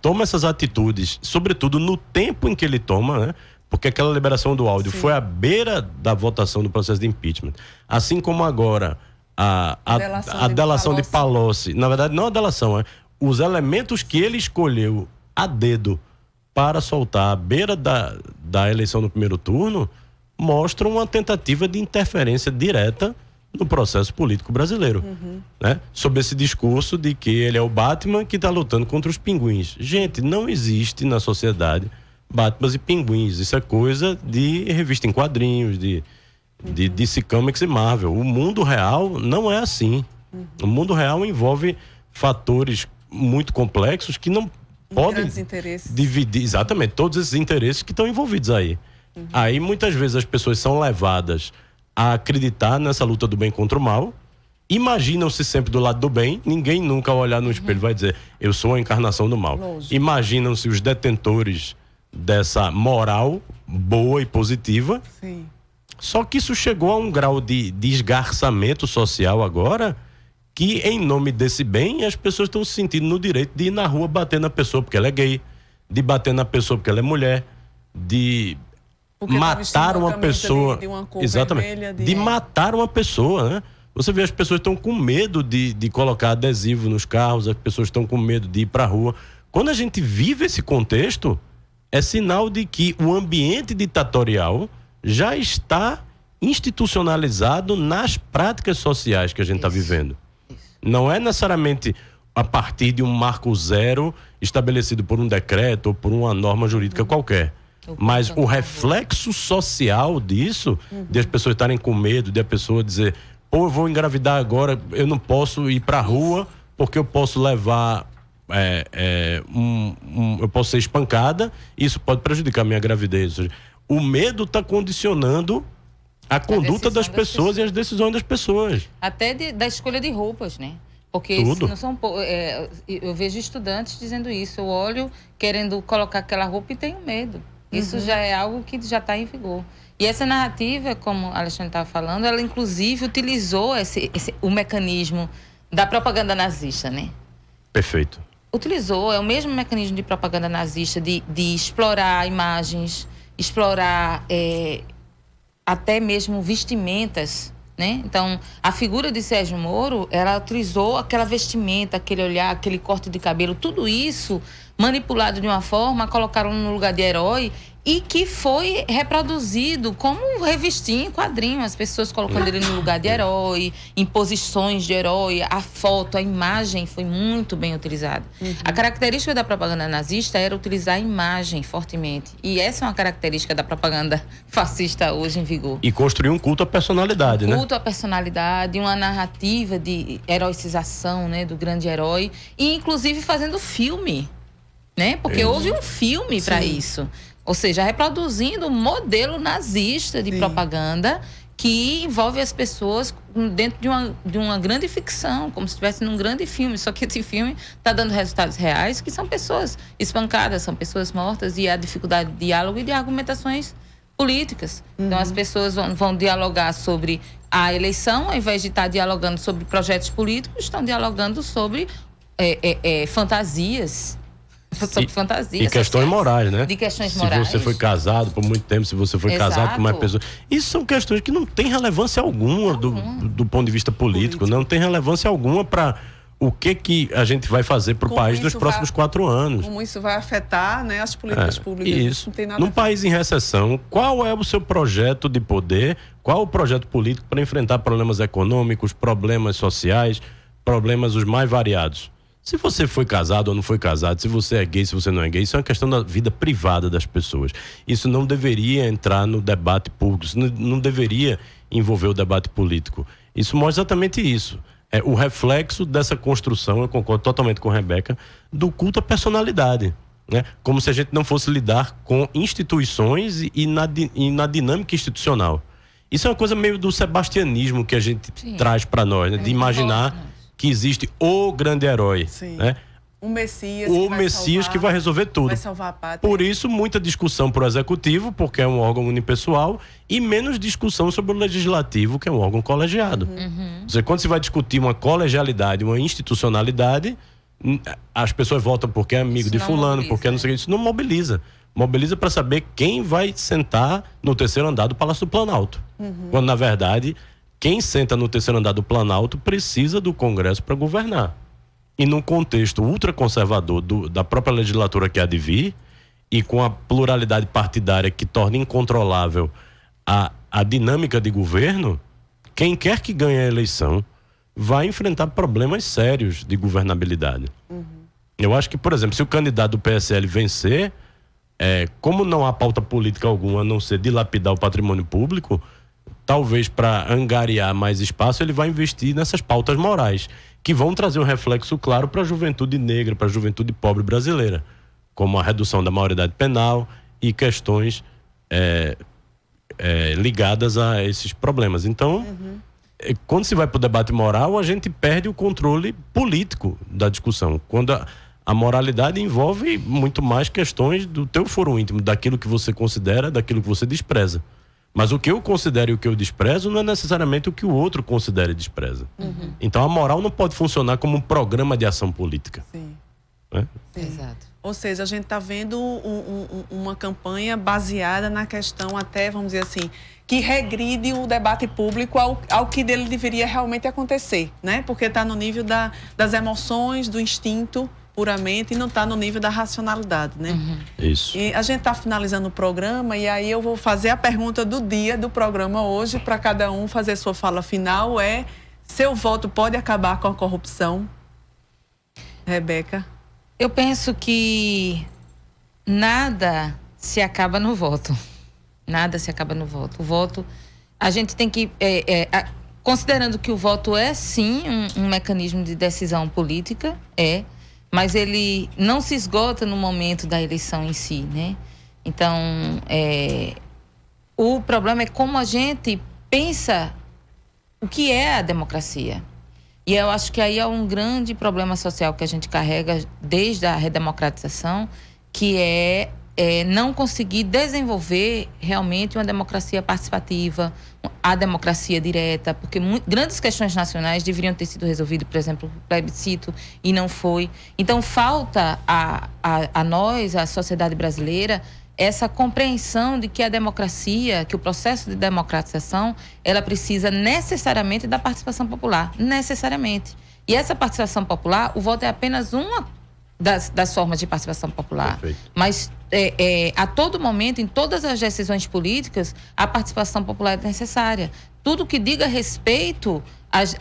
toma essas atitudes, sobretudo no tempo em que ele toma, né? Porque aquela liberação do áudio foi à beira da votação do processo de impeachment, assim como agora a delação de Palocci, na verdade não a delação, os elementos que ele escolheu a dedo para soltar à beira da eleição no primeiro turno, mostram uma tentativa de interferência direta no processo político brasileiro, né? Sob esse discurso de que ele é o Batman que está lutando contra os pinguins. Gente, não existe na sociedade Batman e pinguins, isso é coisa de revista em quadrinhos, de DC Comics e Marvel. O mundo real não é assim. O mundo real envolve fatores muito complexos que não podem dividir exatamente todos esses interesses que estão envolvidos aí. Aí muitas vezes as pessoas são levadas a acreditar nessa luta do bem contra o mal, imaginam-se sempre do lado do bem, ninguém nunca ao olhar no espelho vai dizer eu sou a encarnação do mal. Imaginam-se os detentores dessa moral boa e positiva. Só que isso chegou a um grau de esgarçamento social agora, que em nome desse bem as pessoas estão se sentindo no direito de ir na rua bater na pessoa porque ela é gay, de bater na pessoa porque ela é mulher, de porque matar uma pessoa de uma cor vermelha, de matar uma pessoa, né? Você vê, as pessoas estão com medo de colocar adesivo nos carros, as pessoas estão com medo de ir pra rua. Quando a gente vive esse contexto, é sinal de que o ambiente ditatorial já está institucionalizado nas práticas sociais que a gente está vivendo. Não é necessariamente a partir de um marco zero estabelecido por um decreto ou por uma norma jurídica qualquer. Mas o reflexo social disso, de as pessoas estarem com medo, de a pessoa dizer, pô, eu vou engravidar agora, eu não posso ir pra rua porque eu posso levar, eu posso ser espancada, isso pode prejudicar a minha gravidez. Ou seja, o medo está condicionando a conduta das pessoas e as decisões das pessoas. Até da escolha de roupas, né? Porque não são, eu vejo estudantes dizendo isso, eu olho querendo colocar aquela roupa e tenho medo. Isso já é algo que já está em vigor. E essa narrativa, como a Alexandre estava falando, ela inclusive utilizou o mecanismo da propaganda nazista, né? Perfeito. Utilizou, é o mesmo mecanismo de propaganda nazista, de explorar imagens, explorar até mesmo vestimentas, né? Então, a figura de Sérgio Moro, ela utilizou aquela vestimenta, aquele olhar, aquele corte de cabelo, tudo isso manipulado de uma forma, colocaram no lugar de herói e que foi reproduzido como revistinha em quadrinho, as pessoas colocando ele no lugar de herói, em posições de herói, a foto, a imagem foi muito bem utilizada. A característica da propaganda nazista era utilizar a imagem fortemente, e essa é uma característica da propaganda fascista hoje em vigor. E construir um culto à personalidade, né? Culto à personalidade, uma narrativa de heroicização, né, do grande herói, e inclusive fazendo filme, né? Porque houve um filme para isso. Ou seja, reproduzindo um modelo nazista de propaganda que envolve as pessoas dentro de uma grande ficção, como se estivesse num grande filme. Só que esse filme está dando resultados reais, que são pessoas espancadas, são pessoas mortas, e há dificuldade de diálogo e de argumentações políticas. Então, as pessoas vão dialogar sobre a eleição, ao invés de estar dialogando sobre projetos políticos, estão dialogando sobre fantasias. Sobre fantasias. E questões morais, né? De questões morais. Se você foi casado por muito tempo, se você foi casado com mais pessoas. Isso são questões que não têm relevância alguma do ponto de vista político. Não tem relevância alguma para o que a gente vai fazer para o país nos próximos 4 anos. Como isso vai afetar, né, as políticas públicas. Isso. Não tem nada Num país em recessão, qual é o seu projeto de poder? Qual o projeto político para enfrentar problemas econômicos, problemas sociais, problemas os mais variados? Se você foi casado ou não foi casado, se você é gay, se você não é gay, isso é uma questão da vida privada das pessoas. Isso não deveria entrar no debate público, isso não deveria envolver o debate político. Isso mostra exatamente isso. É o reflexo dessa construção, eu concordo totalmente com a Rebeca, do culto à personalidade. Né? Como se a gente não fosse lidar com instituições e na dinâmica institucional. Isso é uma coisa meio do sebastianismo que a gente traz para nós, né? De imaginar que existe o grande herói, né? O Messias que vai resolver tudo. Vai salvar a pátria. Por isso, muita discussão pro executivo, porque é um órgão unipessoal, e menos discussão sobre o legislativo, que é um órgão colegiado. Ou seja, quando se vai discutir uma colegialidade, uma institucionalidade, as pessoas votam porque é amigo de fulano, porque não sei o que. Isso não mobiliza. Mobiliza para saber quem vai sentar no terceiro andar do Palácio do Planalto. Quando, na verdade, quem senta no terceiro andar do Planalto precisa do Congresso para governar. E num contexto ultraconservador da própria legislatura que há de vir, e com a pluralidade partidária que torna incontrolável a dinâmica de governo, quem quer que ganhe a eleição vai enfrentar problemas sérios de governabilidade. Eu acho que, por exemplo, se o candidato do PSL vencer, como não há pauta política alguma a não ser dilapidar o patrimônio público, talvez para angariar mais espaço, ele vai investir nessas pautas morais, que vão trazer um reflexo claro para a juventude negra, para a juventude pobre brasileira, como a redução da maioridade penal e questões ligadas a esses problemas. Então, quando se vai para o debate moral, a gente perde o controle político da discussão. Quando a moralidade envolve muito mais questões do teu foro íntimo, daquilo que você considera, daquilo que você despreza. Mas o que eu considero e o que eu desprezo não é necessariamente o que o outro considera e despreza. Então a moral não pode funcionar como um programa de ação política. Exato. Ou seja, a gente está vendo uma campanha baseada na questão até, vamos dizer assim, que regride o debate público ao que dele deveria realmente acontecer, né? Porque está no nível das emoções, do instinto, puramente, e não está no nível da racionalidade, né? Isso. E a gente está finalizando o programa, e aí eu vou fazer a pergunta do dia do programa hoje, para cada um fazer sua fala final, seu voto pode acabar com a corrupção? Rebeca? Eu penso que nada se acaba no voto. Nada se acaba no voto. O voto, a gente tem que... considerando que o voto é, sim, um mecanismo de decisão política, mas ele não se esgota no momento da eleição em si, né? Então, o problema é como a gente pensa o que é a democracia. E eu acho que aí é um grande problema social que a gente carrega desde a redemocratização, que é não conseguir desenvolver realmente uma democracia participativa, a democracia direta, porque grandes questões nacionais deveriam ter sido resolvidas, por exemplo, o plebiscito, e não foi. Então, falta a nós, a sociedade brasileira, essa compreensão de que a democracia, que o processo de democratização, ela precisa necessariamente da participação popular, necessariamente. E essa participação popular, o voto é apenas das formas de participação popular. Perfeito. Mas a todo momento, em todas as decisões políticas, a participação popular é necessária. Tudo que diga respeito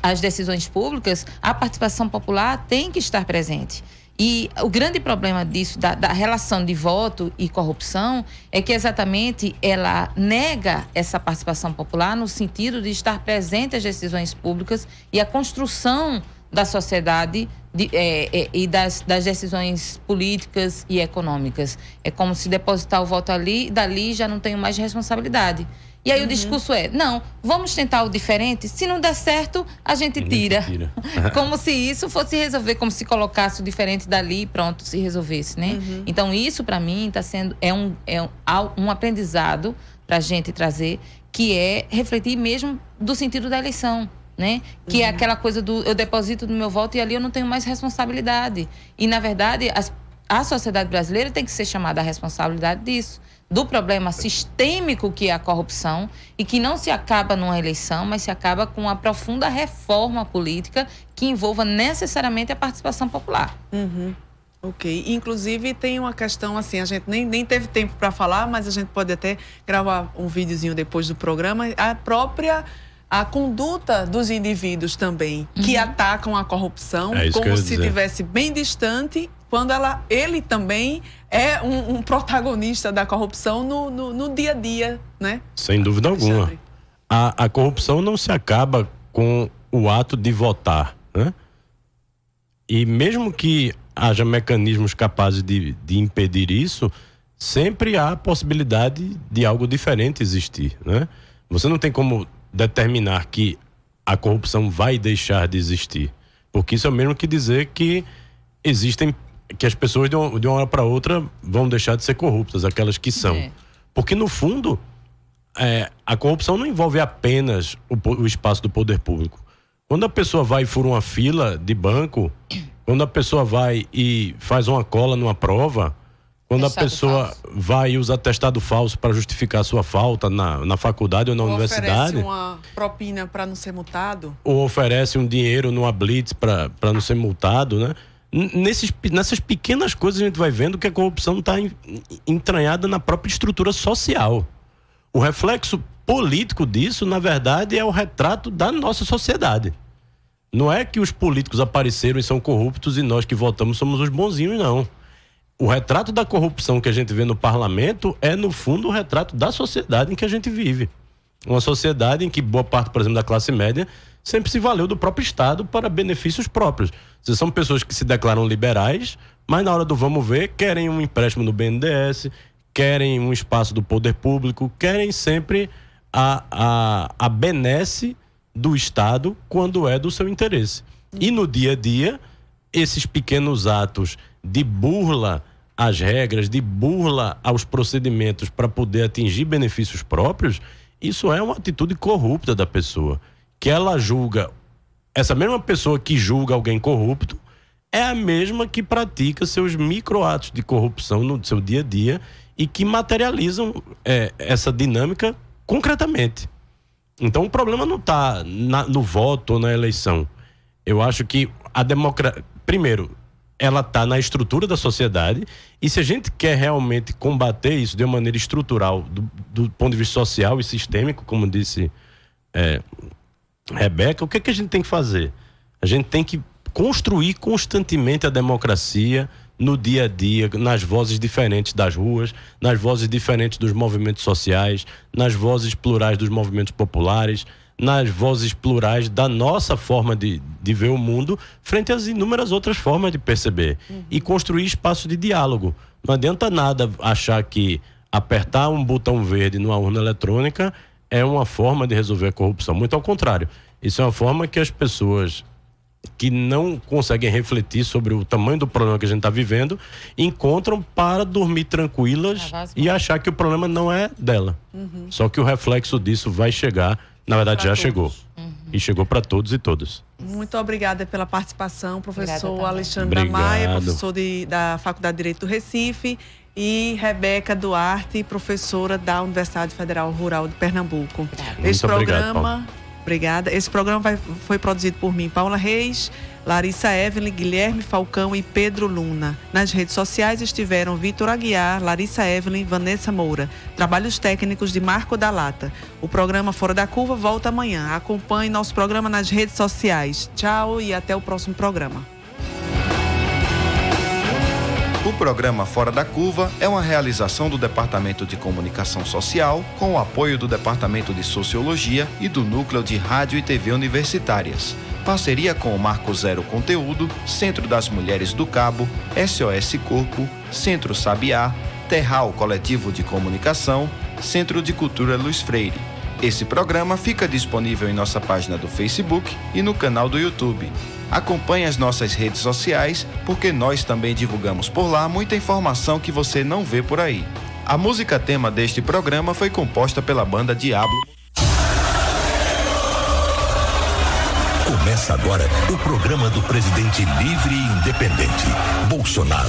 às decisões públicas, a participação popular tem que estar presente. E o grande problema disso, da relação de voto e corrupção, é que exatamente ela nega essa participação popular no sentido de estar presente às decisões públicas e a construção da sociedade e das decisões políticas e econômicas. É como se depositar o voto ali e dali já não tenho mais responsabilidade. E aí o discurso não, vamos tentar o diferente, se não der certo, a gente tira. Como se isso fosse resolver, como se colocasse o diferente dali e pronto, se resolvesse, né? Então isso para mim está sendo, um aprendizado para a gente trazer, que é refletir mesmo do sentido da eleição, né? Que é aquela coisa do eu deposito no meu voto e ali eu não tenho mais responsabilidade. E na verdade a sociedade brasileira tem que ser chamada à responsabilidade disso, do problema sistêmico que é a corrupção e que não se acaba numa eleição, mas se acaba com uma profunda reforma política que envolva necessariamente a participação popular. Ok. Inclusive tem uma questão assim, a gente nem teve tempo para falar, mas a gente pode até gravar um videozinho depois do programa, a conduta dos indivíduos também, que atacam a corrupção como se estivesse bem distante, quando ele também é um protagonista da corrupção no dia a dia, né? Sem dúvida alguma. A corrupção não se acaba com o ato de votar, né? E mesmo que haja mecanismos capazes de impedir isso, sempre há a possibilidade de algo diferente existir, né? Você não tem como determinar que a corrupção vai deixar de existir, porque isso é o mesmo que dizer que que as pessoas de uma hora para outra vão deixar de ser corruptas, aquelas que são. Porque no fundo a corrupção não envolve apenas o espaço do poder público. Quando a pessoa vai e fura uma fila de banco, quando a pessoa vai e faz uma cola numa prova, quando a pessoa vai e usa atestado falso para justificar a sua falta na faculdade ou na universidade. Oferece uma propina para não ser multado. Ou oferece um dinheiro numa blitz para não ser multado, né? Nessas pequenas coisas a gente vai vendo que a corrupção está entranhada na própria estrutura social. O reflexo político disso, na verdade, é o retrato da nossa sociedade. Não é que os políticos apareceram e são corruptos e nós que votamos somos os bonzinhos, não. O retrato da corrupção que a gente vê no parlamento é, no fundo, o retrato da sociedade em que a gente vive. Uma sociedade em que boa parte, por exemplo, da classe média sempre se valeu do próprio Estado para benefícios próprios. Vocês são pessoas que se declaram liberais, mas na hora do vamos ver, querem um empréstimo no BNDES, querem um espaço do poder público, querem sempre a benesse do Estado quando é do seu interesse. E no dia a dia, esses pequenos atos de burla às regras, de burla aos procedimentos para poder atingir benefícios próprios, isso é uma atitude corrupta da pessoa. Que ela julga, essa mesma pessoa que julga alguém corrupto é a mesma que pratica seus microatos de corrupção no seu dia a dia e que materializam essa dinâmica concretamente. Então o problema não está no voto ou na eleição. Eu acho que a democracia, primeiro, ela está na estrutura da sociedade, e se a gente quer realmente combater isso de uma maneira estrutural, do ponto de vista social e sistêmico, como disse Rebeca, o que é que a gente tem que fazer? A gente tem que construir constantemente a democracia no dia a dia, nas vozes diferentes das ruas, nas vozes diferentes dos movimentos sociais, nas vozes plurais dos movimentos populares, nas vozes plurais da nossa forma de ver o mundo, frente às inúmeras outras formas de perceber. E construir espaço de diálogo. Não adianta nada achar que apertar um botão verde numa urna eletrônica é uma forma de resolver a corrupção. Muito ao contrário. Isso é uma forma que as pessoas que não conseguem refletir sobre o tamanho do problema que a gente está vivendo encontram para dormir tranquilas e achar que o problema não é dela. Só que o reflexo disso vai chegar, na verdade já chegou. E chegou para todos e todas. Muito obrigada pela participação, professor Alexandre Maia, professor da Faculdade de Direito do Recife, e Rebeca Duarte, professora da Universidade Federal Rural de Pernambuco. Esse programa... Obrigado, Obrigada. Esse programa foi produzido por mim, Paula Reis, Larissa Evelyn, Guilherme Falcão e Pedro Luna. Nas redes sociais estiveram Vitor Aguiar, Larissa Evelyn, Vanessa Moura. Trabalhos técnicos de Marco da Lata. O programa Fora da Curva volta amanhã. Acompanhe nosso programa nas redes sociais. Tchau e até o próximo programa. O programa Fora da Curva é uma realização do Departamento de Comunicação Social com o apoio do Departamento de Sociologia e do Núcleo de Rádio e TV Universitárias. Parceria com o Marco Zero Conteúdo, Centro das Mulheres do Cabo, SOS Corpo, Centro Sabiá, Terral Coletivo de Comunicação, Centro de Cultura Luiz Freire. Esse programa fica disponível em nossa página do Facebook e no canal do YouTube. Acompanhe as nossas redes sociais, porque nós também divulgamos por lá muita informação que você não vê por aí. A música tema deste programa foi composta pela banda Diablo. Começa agora o programa do presidente livre e independente, Bolsonaro.